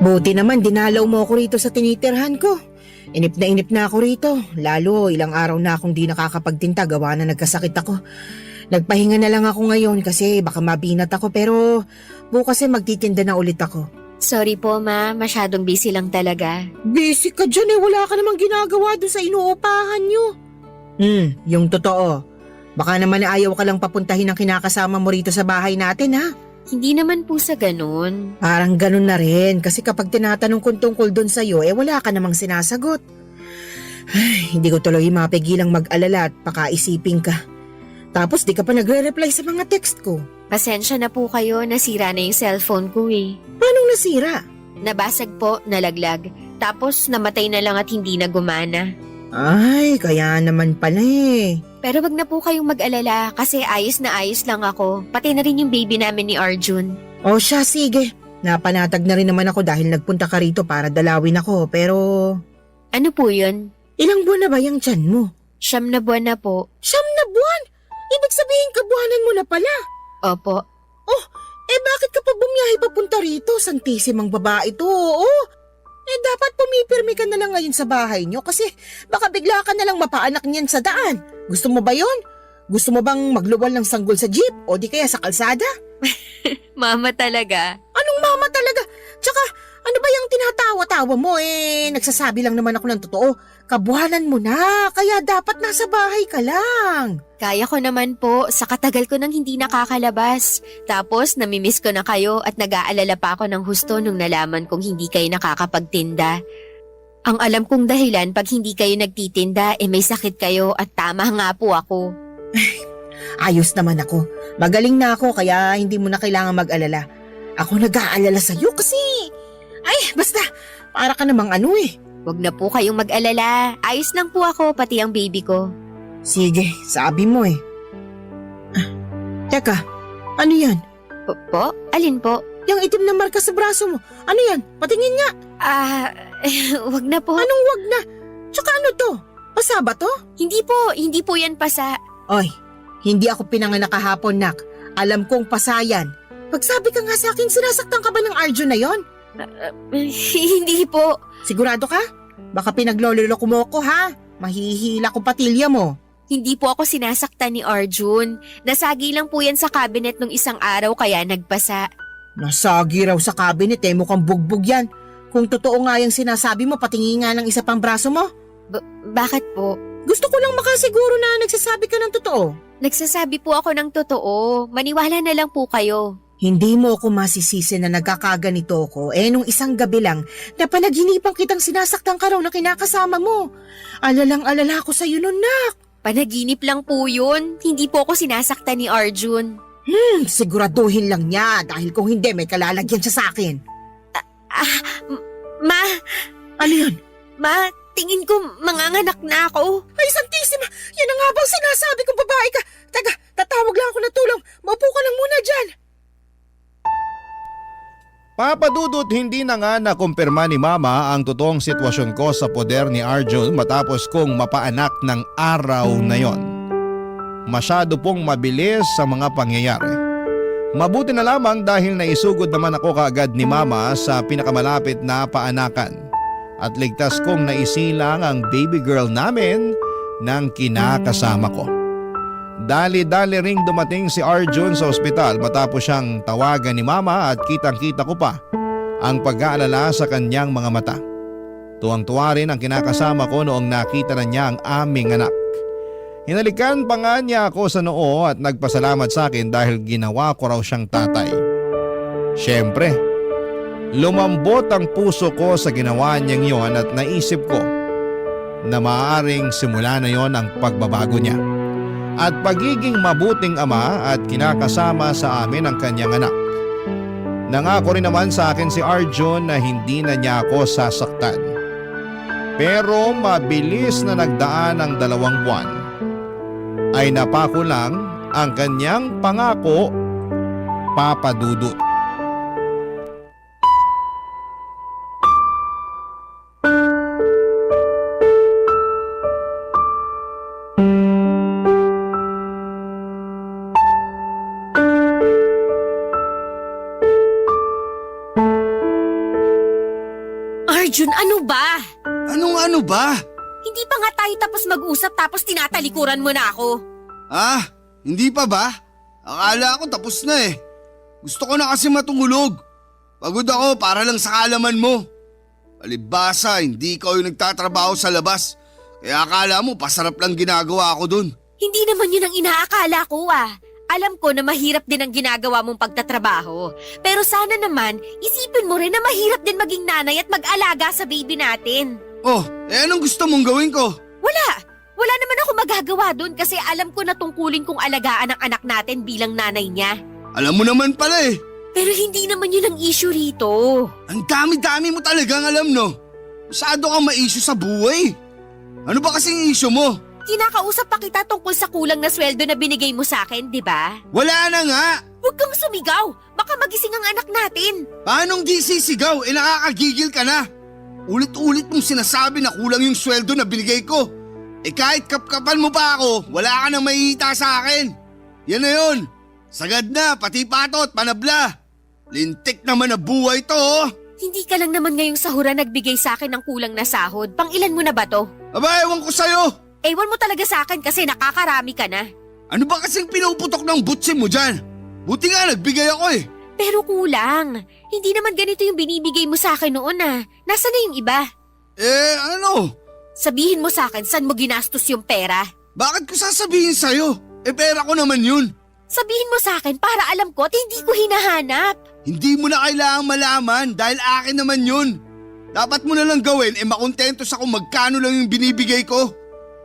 Buti naman dinalaw mo ako rito sa tinitirhan ko. Inip na ako rito. Lalo ilang araw na akong di nakakapagtinta gawa na nagkasakit ako. Nagpahinga na lang ako ngayon kasi baka mabinat ako pero bukas magtitinda na ulit ako. Sorry po, ma. Masyadong busy lang talaga. Busy ka dyan wala ka namang ginagawa dun sa inuupahan nyo. Yung totoo. Baka naman ayaw ka lang papuntahin ng kinakasama mo rito sa bahay natin ha. Hindi naman po sa ganun. Parang ganun na rin kasi kapag tinatanong kong tungkol doon sa'yo wala ka namang sinasagot. Ay, hindi ko tuloy mapigilang mag-alala at pakaisipin ka. Tapos di ka pa nagre-reply sa mga text ko. Pasensya na po kayo, nasira na yung cellphone ko eh. Paanong nasira? Nabasag po, nalaglag. Tapos namatay na lang at hindi na gumana. Ay, kaya naman pala Pero wag na po kayong mag-alala kasi ayos na ayos lang ako. Pati na rin yung baby namin ni Arjun. O siya, sige. Napanatag na rin naman ako dahil nagpunta ka rito para dalawin ako pero... Ano po yun? Ilang buwan na ba yung tiyan mo? 9 na buwan na po. 9 na buwan? Ibig sabihin kabuhanan mo na pala. Opo. Oh, bakit ka pa bumiyahe papunta rito? Santisimang babae to, oo. Dapat pumipirmi ka na lang ngayon sa bahay nyo kasi baka bigla ka na lang mapaanak niyan sa daan. Gusto mo ba yon? Gusto mo bang magluwal ng sanggol sa jeep o di kaya sa kalsada? Mama talaga. Anong mama talaga? Tsaka ano ba yung tinatawa-tawa mo nagsasabi lang naman ako ng totoo. Kabuhanan mo na, kaya dapat nasa bahay ka lang. Kaya ko naman po, sa katagal ko nang hindi nakakalabas. Tapos namimiss ko na kayo at nag-aalala pa ako ng husto nung nalaman kong hindi kayo nakakapagtinda. Ang alam kong dahilan pag hindi kayo nagtitinda may sakit kayo at tama nga po ako. Ayos naman ako. Magaling na ako kaya hindi mo na kailangan mag-alala. Ako nag-aalala sa'yo kasi... Ay, basta, para ka namang Wag na po kayong mag-alala. Ayos lang po ako, pati ang baby ko. Sige, sabi mo Teka, ano yan? Po? Alin po? Yung itim na marka sa braso mo. Ano yan? Patingin nga. Wag na po. Anong wag na? Tsaka ano to? Pasa ba to? Hindi po yan pasa. Oy, hindi ako pinanganak kahapon, nak. Alam kong pasa yan. Pagsabi ka nga sa akin, sinasaktan ka ba ng Arjun na yon? Hindi po. Sigurado ka? Baka pinaglololoko mo ko ha? Mahihila ko patilya mo. Hindi po ako sinasaktan ni Arjun. Nasagi lang po yan sa cabinet nung isang araw kaya nagpasa. Nasagi raw sa cabinet mukhang bugbog yan. Kung totoo nga yung sinasabi mo, patingin nga ng isa pang braso mo. Bakit po? Gusto ko lang makasiguro na nagsasabi ka ng totoo. Nagsasabi po ako ng totoo. Maniwala na lang po kayo. Hindi mo ako masisisi na nagkakaganito ko. Nung isang gabi lang, napanaginipan kitang sinasaktan ka raw na kinakasama mo. Alalang-alala ko sa'yo nun, nak. Panaginip lang po yun. Hindi po ako sinasaktan ni Arjun. Siguraduhin lang niya dahil kung hindi may kalalagyan siya sa akin. Ma, Ano yun? ma, tingin ko manganganak na ako. Ay, Santisima! Yan ang nga bang sinasabi kong babae ka? Taga, tatawag lang ako ng tulong. Maupo ka lang muna dyan. Papa Dudut, hindi na nga nakumpirma ni Mama ang totoong sitwasyon ko sa poder ni Arjun matapos kong mapaanak ng araw na yon. Masyado pong mabilis sa mga pangyayari. Mabuti na lamang dahil naisugod naman ako kaagad ni Mama sa pinakamalapit na paanakan at ligtas kong naisilang ang baby girl namin ng kinakasama ko. Dali-dali ring dumating si Arjun sa ospital matapos siyang tawagan ni Mama at kitang-kita ko pa ang pag-aalala sa kanyang mga mata. Tuwang-tuwa rin ang kinakasama ko noong nakita na niya ang aming anak. Hinalikan pa nga niya ako sa noo at nagpasalamat sa akin dahil ginawa ko raw siyang tatay. Siyempre, lumambot ang puso ko sa ginawa niyang yon at naisip ko na maaaring simula na yon ang pagbabago niya at pagiging mabuting ama at kinakasama sa amin ang kanyang anak. Nangako rin naman sa akin si Arjun na hindi na niya ako sasaktan. Pero mabilis na nagdaan ang 2 buwan ay napako lang ang kanyang pangako, Papa Dudut. Arjun, ano ba? Anong ano ba? Hindi pa nga tayo tapos mag-usap tapos tinatalikuran mo na ako. Ah, hindi pa ba? Akala ko tapos na eh. Gusto ko na kasi matulog. Pagod ako para lang sa kaalaman mo. Palibhasa, hindi ikaw yung nagtatrabaho sa labas. Kaya akala mo pasarap lang ginagawa ko dun. Hindi naman yun ang inaakala ko Alam ko na mahirap din ang ginagawa mong pagtatrabaho. Pero sana naman, isipin mo rin na mahirap din maging nanay at mag-alaga sa baby natin. Oh, anong gusto mong gawin ko? Wala naman ako magagawa dun kasi alam ko na tungkulin kong alagaan ang anak natin bilang nanay niya. Alam mo naman pala eh. Pero hindi naman yun ang issue rito. Ang dami-dami mo talagang alam no. Masyado kang ma-issue sa buhay. Ano ba kasing issue mo? Kinakausap pa kita tungkol sa kulang na sweldo na binigay mo sa akin, di ba? Wala na nga. Huwag kang sumigaw. Baka magising ang anak natin. Paanong di sisigaw? Nakakagigil ka na. Ulit-ulit mong sinasabi na kulang yung sweldo na binigay ko. Kahit kapkapan mo pa ako, wala ka nang mahihita sa akin. Yan na yun. Sagad na, pati patot, panabla. Lintik naman na buhay to. Hindi ka lang naman ngayong sahura nagbigay sa akin ng kulang na sahod. Pang ilan mo na ba to? Aba, ewan ko sa'yo. Ewan mo talaga sa akin kasi nakakarami ka na. Ano ba kasing pinuputok ng butsin mo dyan? Buti nga nagbigay ako eh. Pero kulang. Hindi naman ganito yung binibigay mo sa akin noon Nasaan na yung iba? Ano? Sabihin mo sa akin saan mo ginastos yung pera. Bakit ko sasabihin sa'yo? Pera ko naman yun. Sabihin mo sa akin para alam ko at hindi ko hinahanap. Hindi mo na kailangang malaman dahil akin naman yun. Dapat mo na lang gawin makontento sa kung magkano lang yung binibigay ko.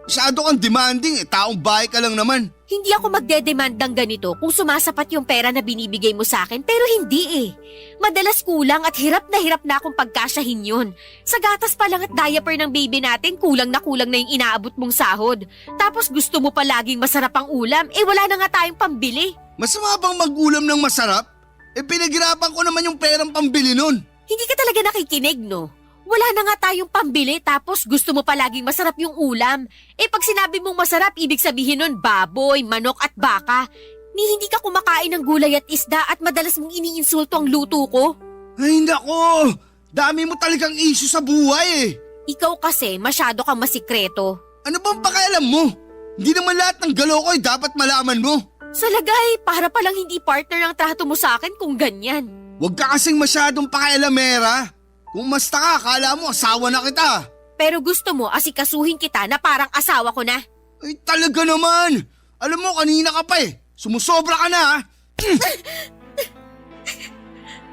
Masyado kang demanding taong bahay ka lang naman. Hindi ako magdedemand ng ganito kung sumasapat yung pera na binibigay mo sa akin pero hindi Madalas kulang at hirap na akong pagkasyahin yun. Sa gatas pa lang at diaper ng baby natin kulang na yung inaabot mong sahod. Tapos gusto mo pa laging masarap ang ulam wala na nga tayong pambili. Masama bang mag-ulam ng masarap? Pinaghirapan ko naman yung perang pambili nun. Hindi ka talaga nakikinig no? Wala na nga tayong pambili tapos gusto mo palaging masarap yung ulam. Pag sinabi mong masarap, ibig sabihin nun baboy, manok at baka. Hindi ka kumakain ng gulay at isda at madalas mong iniinsulto ang luto ko. Ay nako, dami mo talagang issue sa buhay Ikaw kasi masyado kang masikreto. Ano bang pakialam mo? Hindi naman lahat ng galaw ko dapat malaman mo. Sa lagay, para palang hindi partner ang trato mo sa akin kung ganyan. Huwag ka kasing masyadong pakialamera. Kung masta ka, akala mo asawa na kita. Pero gusto mo asikasuhin kita na parang asawa ko na. Ay talaga naman. Alam mo kanina ka pa Sumusobra ka na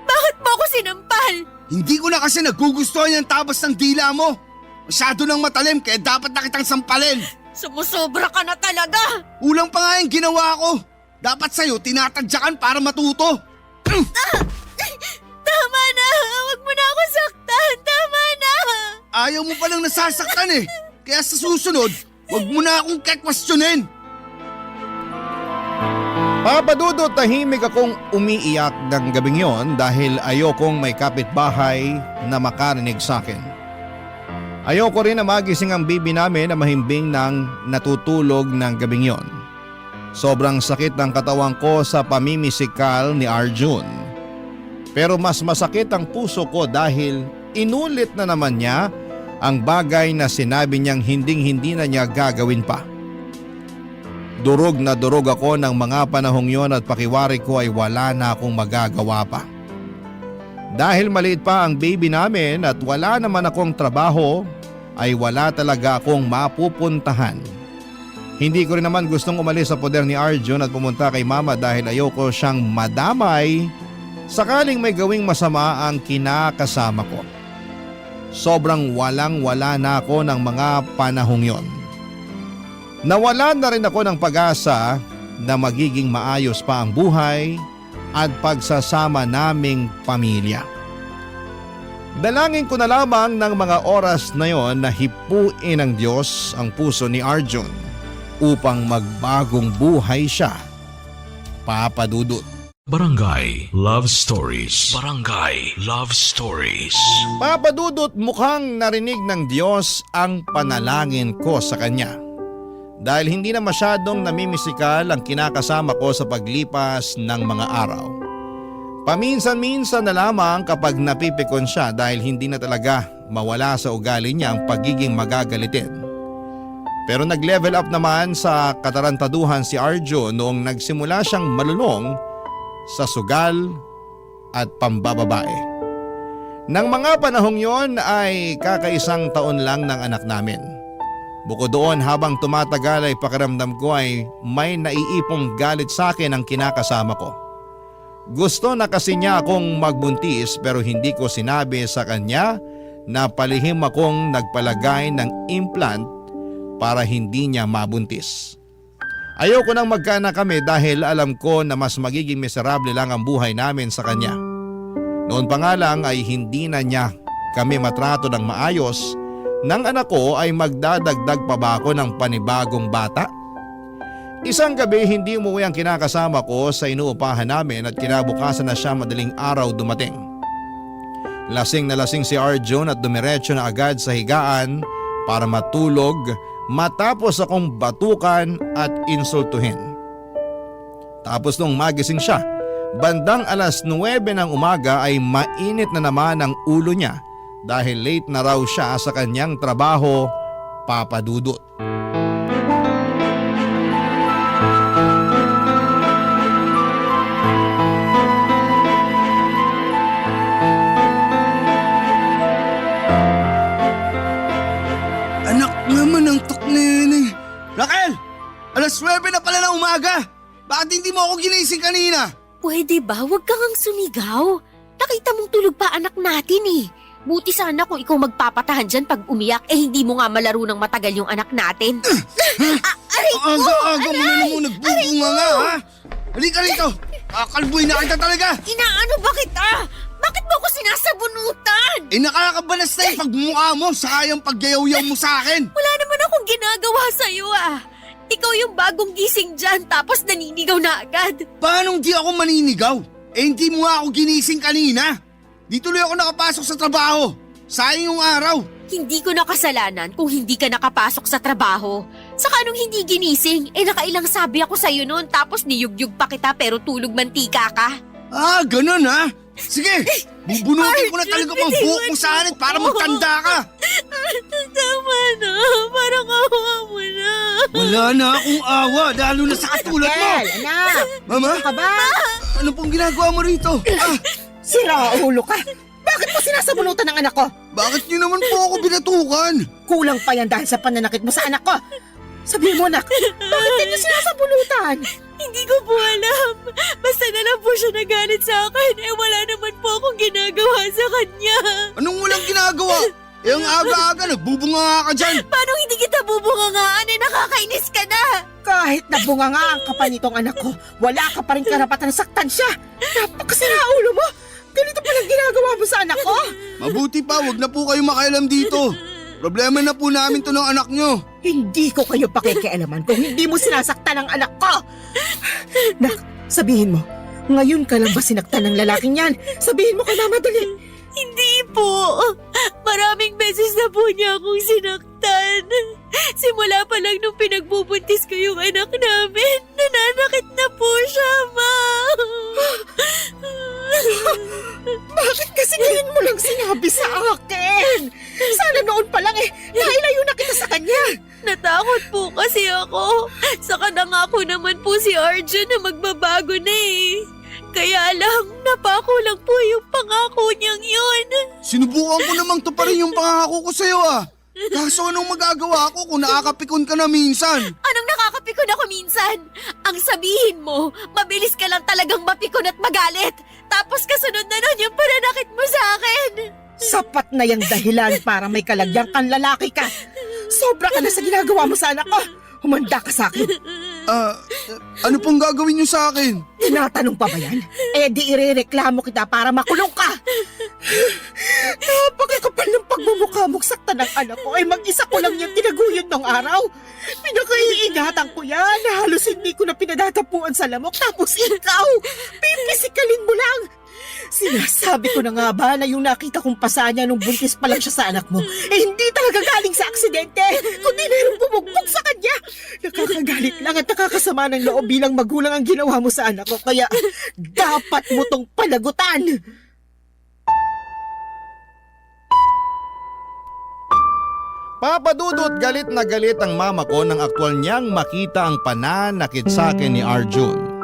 Bakit mo ako sinampal? Hindi ko na kasi nagugustuhan yung tabas ng dila mo. Masyado nang matalim kaya dapat na kitang sampalin. Sumusobra ka na talaga. Kulang pa nga yung ginawa ko. Dapat sa'yo tinatadyakan para matuto. Tama na! Huwag mo na ako saktan! Tama na! Ayaw mo palang nasasaktan eh. Kaya sa susunod, wag mo na akong kekwestiyonin. Papa Dudut, tahimik akong umiiyak ng gabing yon dahil ayokong may kapitbahay na makarinig sa akin. Ayoko rin na magising ang bibi namin na mahimbing ng natutulog ng gabing yon. Sobrang sakit ng katawan ko sa pamimisikal ni Arjun. Pero mas masakit ang puso ko dahil inulit na naman niya ang bagay na sinabi niyang hinding-hindi na niya gagawin pa. Durog na durog ako ng mga panahong yon at pakiwari ko ay wala na akong magagawa pa. Dahil maliit pa ang baby namin at wala naman akong trabaho, ay wala talaga akong mapupuntahan. Hindi ko rin naman gustong umalis sa poder ni Arjun at pumunta kay mama dahil ayoko siyang madamay sakaling may gawing masama ang kinakasama ko. Sobrang walang-wala na ako ng mga panahong yon. Nawalan na rin ako ng pag-asa na magiging maayos pa ang buhay at pagsasama naming pamilya. Dalangin ko na lamang ng mga oras na yon na hipuin ng Diyos ang puso ni Arjun upang magbagong buhay siya. Papa Dudut. Barangay Love Stories. Barangay Love Stories. Papa Dudut, mukhang narinig ng Diyos ang panalangin ko sa Kanya. Dahil hindi na masyadong namimisikal ang kinakasama ko sa paglipas ng mga araw. Paminsan-minsan na lamang kapag napipikon siya dahil hindi na talaga mawala sa ugali niya ang pagiging magagalitin. Pero nag-level up naman sa katarantaduhan si Arjun noong nagsimula siyang malulong sa sugal at pambababae. Nang mga panahong yon ay kakaisang taon lang ng anak namin. Bukod doon, habang tumatagal ay pakiramdam ko ay may naiipong galit sa akin ang kinakasama ko. Gusto na kasi niya akong magbuntis pero hindi ko sinabi sa kanya na palihim akong nagpalagay ng implant para hindi niya mabuntis. Ayoko nang magkaanak kami dahil alam ko na mas magiging miserable lang ang buhay namin sa kanya. Noon pa nga lang ay hindi na niya kami matrato ng maayos. Nang anak ko ay magdadagdag pa ba ako ng panibagong bata? Isang gabi hindi umuwi ang kinakasama ko sa inuupahan namin at kinabukasan na siya madaling araw dumating. Lasing na lasing si Arjun at dumiretso na agad sa higaan para matulog matapos akong batukan at insultuhin. Tapos nung magising siya, bandang alas 9 ng umaga ay mainit na naman ang ulo niya dahil late na raw siya sa kanyang trabaho, Papa Dudut. Anak naman ang tuknene. Raquel! Alas 9 na pala ng umaga. Bakit hindi mo ako ginising kanina? Pwede ba? Huwag kang sumigaw. Nakita mong tulog pa anak natin eh. Buti sana kung ikaw magpapatahan dyan pag umiyak hindi mo nga malaro ng matagal yung anak natin. Aray ko! Aga-aga mo na naman nagbubunga nga ha? Halika rito! Kakalbuhin na kita talaga! Inaano ba kita? Bakit mo ako sinasabunutan? Nakakabalas na yung pagmukha mo sa kayang pagyayaw mo sa akin! Wala naman akong ginagawa sa'yo ah. Ikaw yung bagong gising dyan tapos naninigaw na agad. Paano di ako maninigaw? Hindi mo nga ako ginising kanina. Di tuloy ako nakapasok sa trabaho. Sayang yung araw. Hindi ko nakasalanan kung hindi ka nakapasok sa trabaho. Saka nung hindi ginising, nakailang sabi ako sa'yo noon tapos niyugyug pa kita pero tulog mantika ka. Ah, ganun ha? Sige, bubunutin ko na talaga pang buhok mo sa akin para magtanda ka. Tama na, parang awa mo na. Wala na akong awa, lalo na sa katulad mo. Anak! Mama? Ano ka ba? Ano pong ginagawa mo rito? Sira ulo ka! Bakit mo sinasabunutan ng anak ko? Bakit niyo naman po ako binatukan? Kulang pa yan dahil sa pananakit mo sa anak ko. Sabihin mo, nak, bakit niyo sinasabunutan? Hindi ko po alam. Basta na lang po siya nagalit sa akin. Wala naman po akong ginagawa sa kanya. Anong walang ginagawa? Ang aga-aga, nagbubunga ka dyan. Paano hindi kita bubungangaan? Nakakainis ka na! Kahit nabungangaan ka pa nitong anak ko, wala ka pa rin karapatan na saktan siya. Napakasira ulo mo! Ganito palang ginagawa mo sa anak ko? Mabuti pa, wag na po kayo makialam dito. Problema na po namin to ng anak nyo. Hindi ko kayo pakikialaman kung hindi mo sinasaktan ang anak ko. Nak, sabihin mo, ngayon ka lang ba sinaktan ng lalaking yan? Sabihin mo kay mama dali. Hindi po. Maraming beses na po niya akong sinaktan. Simula pa lang nung pinagbubuntis ko yung anak namin, nananakit na po siya, Ma. Bakit kasi ngayon mo lang sinabi sa akin? Sana noon pa lang nailayo na kita sa kanya. Natakot po kasi ako. Saka nangako naman po si Arjun na magbabago na eh. Kaya lang, napako lang po yung pangako niyang yun. Sinubukan ko namang tuparin yung pangako ko sa'yo ah. Kaso anong magagawa ko kung nakakapikon ka na minsan? Anong nakakapikon ako minsan? Ang sabihin mo, mabilis ka lang talagang mapikon at magalit. Tapos kasunod na nun yung pananakit mo sa akin. Sapat na yung dahilan para may kalagyang kang lalaki ka. Sobra ka na sa ginagawa mo sa anak ko. Humanda ka sa akin. Ano pong gagawin niyo sa akin? Tinatanong pa ba yan? Eh di irereklamo kita para makulong ka. Napakakapal ng pagmumukha mong saktan ng anak ko. Ay mag-isa ko lang yung tinaguyod ng araw. Pinakaiingatan ko yan. Halos hindi ko na pinadatapuan sa lamok. Tapos ikaw, pipisikalin mo lang. Sinasabi ko na nga ba na yung nakita kong pasa niya nung buntis pa lang siya sa anak mo, eh hindi talaga galing sa aksidente, kundi mayroong bumugbog sa kanya. Nakakagalit lang at nakakasama ng loob bilang magulang ang ginawa mo sa anak ko, kaya dapat mo tong panagutan. Papa Dudut, galit na galit ang mama ko nang aktwal niyang makita ang pananakit sa akin ni Arjun.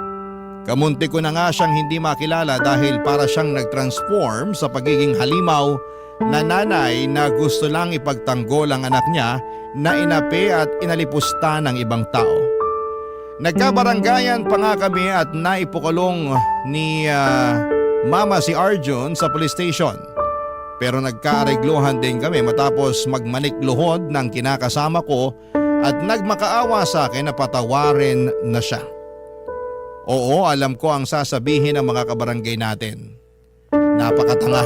Kamunti ko na nga siyang hindi makilala dahil para siyang nag-transform sa pagiging halimaw na nanay na gusto lang ipagtanggol ang anak niya na inapi at inalipusta ng ibang tao. Nagkabaranggayan pa nga kami at naipukulong ni mama si Arjun sa police station. Pero nagkaareglohan din kami matapos magmanikluhod ng kinakasama ko at nagmakaawa sa akin na patawarin na siya. Oo, alam ko ang sasabihin ng mga kabarangay natin. Napakatanga.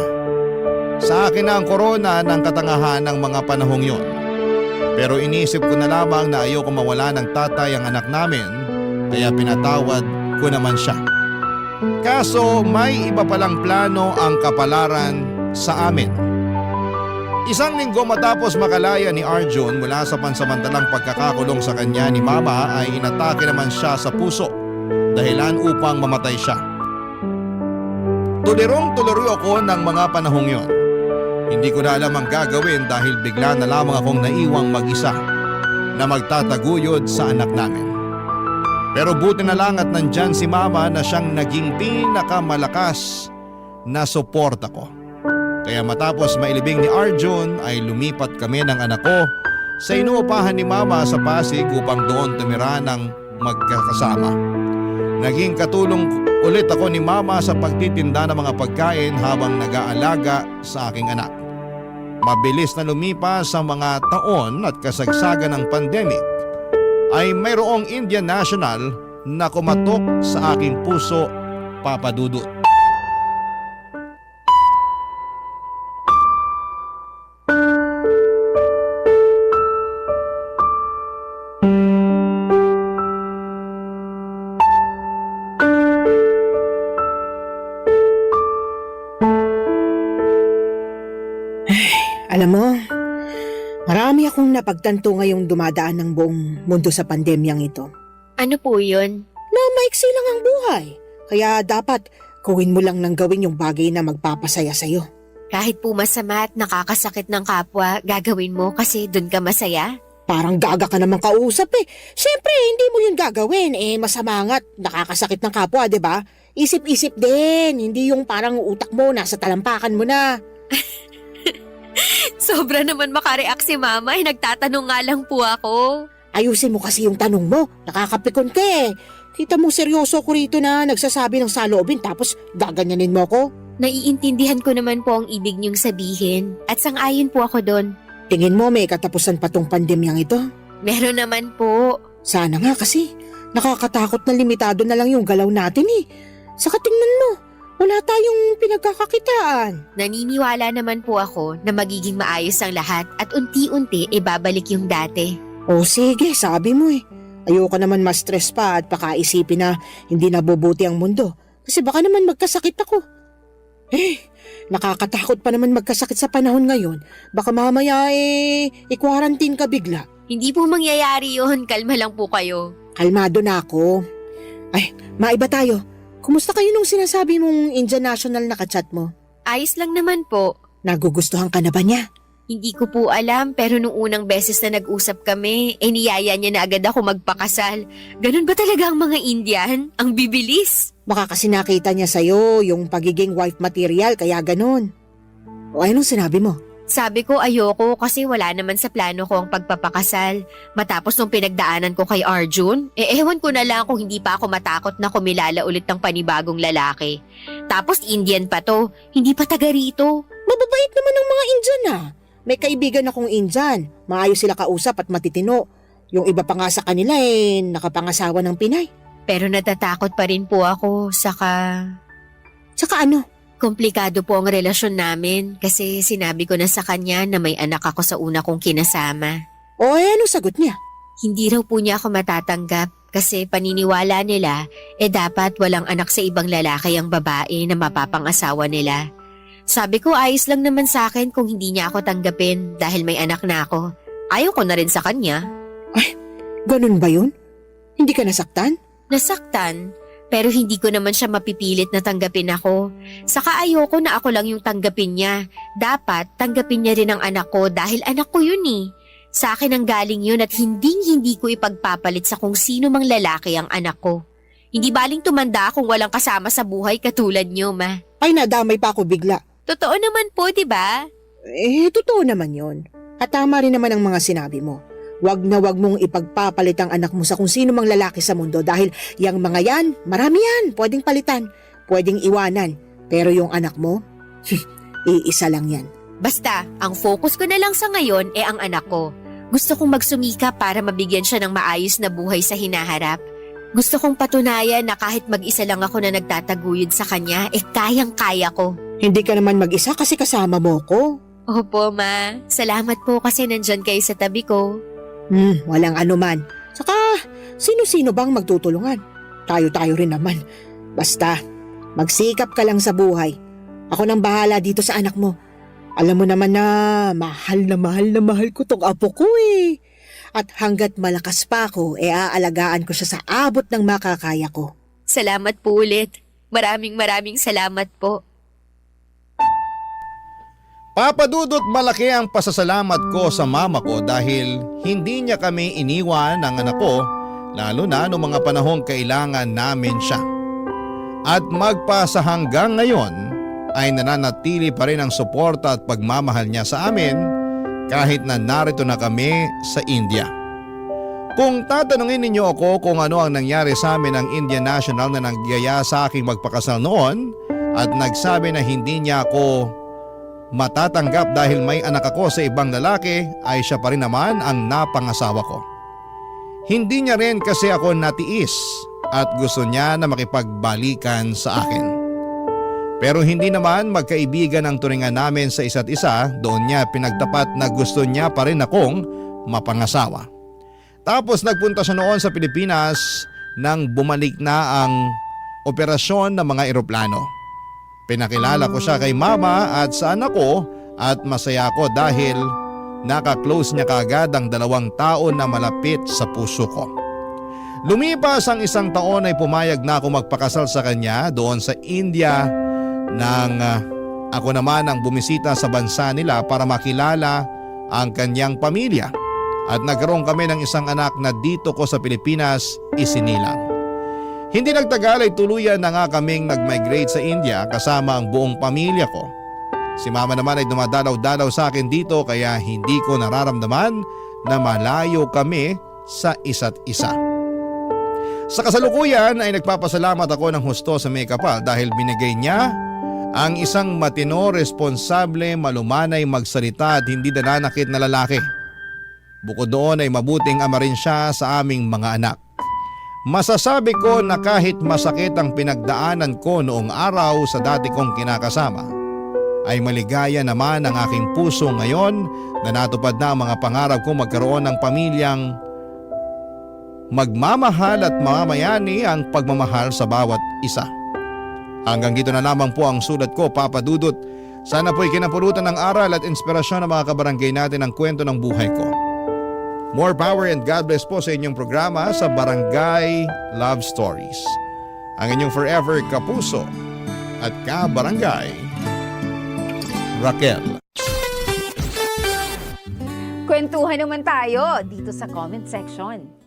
Sa akin na ang korona ng katangahan ng mga panahong yon. Pero inisip ko na lamang na ayoko mawala ng tatay ang anak namin, kaya pinatawad ko naman siya. Kaso may iba palang plano ang kapalaran sa amin. Isang linggo matapos makalaya ni Arjun mula sa pansamantalang pagkakakulong sa kanya ni Mama ay inatake naman siya sa puso. Dahilan upang mamatay siya. Tulirong-tuliro ako ng mga panahong yon. Hindi ko na alam ang gagawin dahil bigla na lamang akong naiwang mag-isa na magtataguyod sa anak namin. Pero buti na lang at nandyan si Mama na siyang naging pinakamalakas na suporta ko. Kaya matapos mailibing ni Arjun ay lumipat kami ng anak ko sa inuupahan ni Mama sa Pasig upang doon tumira ng magkakasama. Naging katulong ulit ako ni Mama sa pagtitinda ng mga pagkain habang nag-aalaga sa aking anak. Mabilis na lumipas ang mga taon at kasagsagan ng pandemic ay mayroong Indian National na kumatok sa aking puso, Papa Dudut. Alam mo, marami akong napagtanto ngayong dumadaan ng buong mundo sa pandemyang ito. Ano po yun? Na maiksi lang ang buhay. Kaya dapat gawin mo lang ng gawin yung bagay na magpapasaya sa'yo. Kahit po masama at nakakasakit ng kapwa, gagawin mo kasi dun ka masaya? Parang gaga ka naman kausap eh. Siyempre, hindi mo yun gagawin. Masama nga't nakakasakit ng kapwa, di ba? Isip-isip din. Hindi yung parang utak mo nasa talampakan mo na. Sobra naman makareact si Mama, nagtatanong nga lang po ako. Ayusin mo kasi yung tanong mo. Nakakapikon ka eh. Kita mo seryoso ko rito na nagsasabi ng saloobin tapos gaganyanin mo ko. Naiintindihan ko naman po ang ibig niyong sabihin at sang-ayon po ako doon. Tingin mo may katapusan pa tong pandemyang ito? Meron naman po. Sana nga kasi. Nakakatakot na limitado na lang yung galaw natin eh. Saka tingnan mo, wala tayong pinagkakakitaan. Naniniwala naman po ako na magiging maayos ang lahat at unti-unti ibabalik yung dati. O sige, sabi mo eh. Ayoko naman ma-stress pa at pakaisipin na hindi nabubuti ang mundo. Kasi baka naman magkasakit ako. Nakakatakot pa naman magkasakit sa panahon ngayon. Baka mamaya i-quarantine ka bigla. Hindi po mangyayari yun. Kalma lang po kayo. Kalmado na ako. Ay, maiba tayo. Kumusta kayo nung sinasabi mong Indian National na kachat mo? Ayos lang naman po. Nagugustuhan ka na ba niya? Hindi ko po alam pero nung unang beses na nag-usap kami, niyaya niya na agad ako magpakasal. Ganun ba talaga ang mga Indian? Ang bibilis. Baka kasi nakita niya sa'yo yung pagiging wife material kaya ganun. O anong sinabi mo? Sabi ko ayoko kasi wala naman sa plano ko ang pagpapakasal. Matapos nung pinagdaanan ko kay Arjun, ewan ko na lang kung hindi pa ako matakot na kumilala ulit ng panibagong lalaki. Tapos Indian pa to, hindi pa taga rito. Mababait naman ang mga Indian ah. May kaibigan akong Indian, maayos sila kausap at matitino. Yung iba pa nga sa kanila nakapangasawa ng Pinay. Pero natatakot pa rin po ako, saka ano? komplikado po ang relasyon namin kasi sinabi ko na sa kanya na may anak ako sa una kong kinasama. O anong sagot niya? Hindi raw po niya ako matatanggap kasi paniniwala nila dapat walang anak sa ibang lalaki ang babae na mapapangasawa nila. Sabi ko ayos lang naman sa akin kung hindi niya ako tanggapin dahil may anak na ako. Ayaw ko na rin sa kanya. Ay, ganun ba yun? Hindi ka nasaktan? Nasaktan, pero hindi ko naman siya mapipilit na tanggapin ako. Saka ayoko na ako lang yung tanggapin niya. Dapat tanggapin niya rin ang anak ko dahil anak ko yun eh. Sa akin ang galing yun at hindi ko ipagpapalit sa kung sino mang lalaki ang anak ko. Hindi baling tumanda kung walang kasama sa buhay katulad niyo, ma. Ay, nadamay pa ako bigla. Totoo naman po, di ba? Totoo naman yun. At tama rin naman ang mga sinabi mo. Wag na wag mong ipagpapalit ang anak mo sa kung sino mang lalaki sa mundo dahil yung mga yan, marami yan. Pwedeng palitan, pwedeng iwanan. Pero yung anak mo, iisa lang yan. Basta, ang focus ko na lang sa ngayon ang anak ko. Gusto kong magsumika para mabigyan siya ng maayos na buhay sa hinaharap. Gusto kong patunayan na kahit mag-isa lang ako na nagtataguyod sa kanya, kayang-kaya ko. Hindi ka naman mag-isa kasi kasama mo ko. Opo, ma. Salamat po kasi nandyan kayo sa tabi ko. Walang anuman. Saka, sino-sino bang magtutulungan? Tayo-tayo rin naman. Basta, magsikap ka lang sa buhay. Ako nang bahala dito sa anak mo. Alam mo naman na mahal ko tong apo ko eh. At hanggat malakas pa ako, aalagaan ko siya sa abot ng makakaya ko. Salamat po ulit. Maraming salamat po. Papadudot malaki ang pasasalamat ko sa mama ko dahil hindi niya kami iniwan ng anak ko, lalo na noong mga panahong kailangan namin siya. At magpasa hanggang ngayon ay nananatili pa rin ang suporta at pagmamahal niya sa amin kahit na narito na kami sa India. Kung tatanungin ninyo ako kung ano ang nangyari sa amin ng Indian National na nagyaya sa aking magpakasal noon at nagsabi na hindi niya ako matatanggap dahil may anak ako sa ibang lalaki, ay siya pa rin naman ang napangasawa ko. Hindi niya rin kasi ako natiis at gusto niya na makipagbalikan sa akin. Pero hindi naman magkaibigan ang turingan namin sa isa't isa, doon niya pinagtapat na gusto niya pa rin akong mapangasawa. Tapos nagpunta siya noon sa Pilipinas nang bumalik na ang operasyon ng mga eroplano. Pinakilala ko siya kay mama at sa anak ko at masaya ako dahil naka-close niya kaagad ang 2 taon na malapit sa puso ko. Lumipas ang 1 taon ay pumayag na ako magpakasal sa kanya doon sa India nang ako naman ang bumisita sa bansa nila para makilala ang kanyang pamilya at nagkaroon kami ng 1 anak na dito ko sa Pilipinas isinilang. Hindi nagtagal ay tuluyan na nga kaming nag-migrate sa India kasama ang buong pamilya ko. Si mama naman ay dumadalaw-dalaw sa akin dito kaya hindi ko nararamdaman na malayo kami sa isa't isa. Sa kasalukuyan ay nagpapasalamat ako ng husto sa may kapal dahil binigay niya ang isang matino, responsable, malumanay, magsalita at hindi nananakit na lalaki. Bukod doon ay mabuting ama rin siya sa aming mga anak. Masasabi ko na kahit masakit ang pinagdaanan ko noong araw sa dati kong kinakasama, ay maligaya naman ang aking puso ngayon na natupad na ang mga pangarap ko magkaroon ng pamilyang magmamahal at mamamayani ang pagmamahal sa bawat isa. Hanggang dito na lamang po ang sulat ko, Papa Dudut. Sana po'y kinapulutan ng aral at inspirasyon ng mga kabarangay natin ang kwento ng buhay ko. More power and God bless po sa inyong programa sa Barangay Love Stories. Ang inyong forever kapuso at kabarangay, Raquel. Kwentuhan naman tayo dito sa comment section.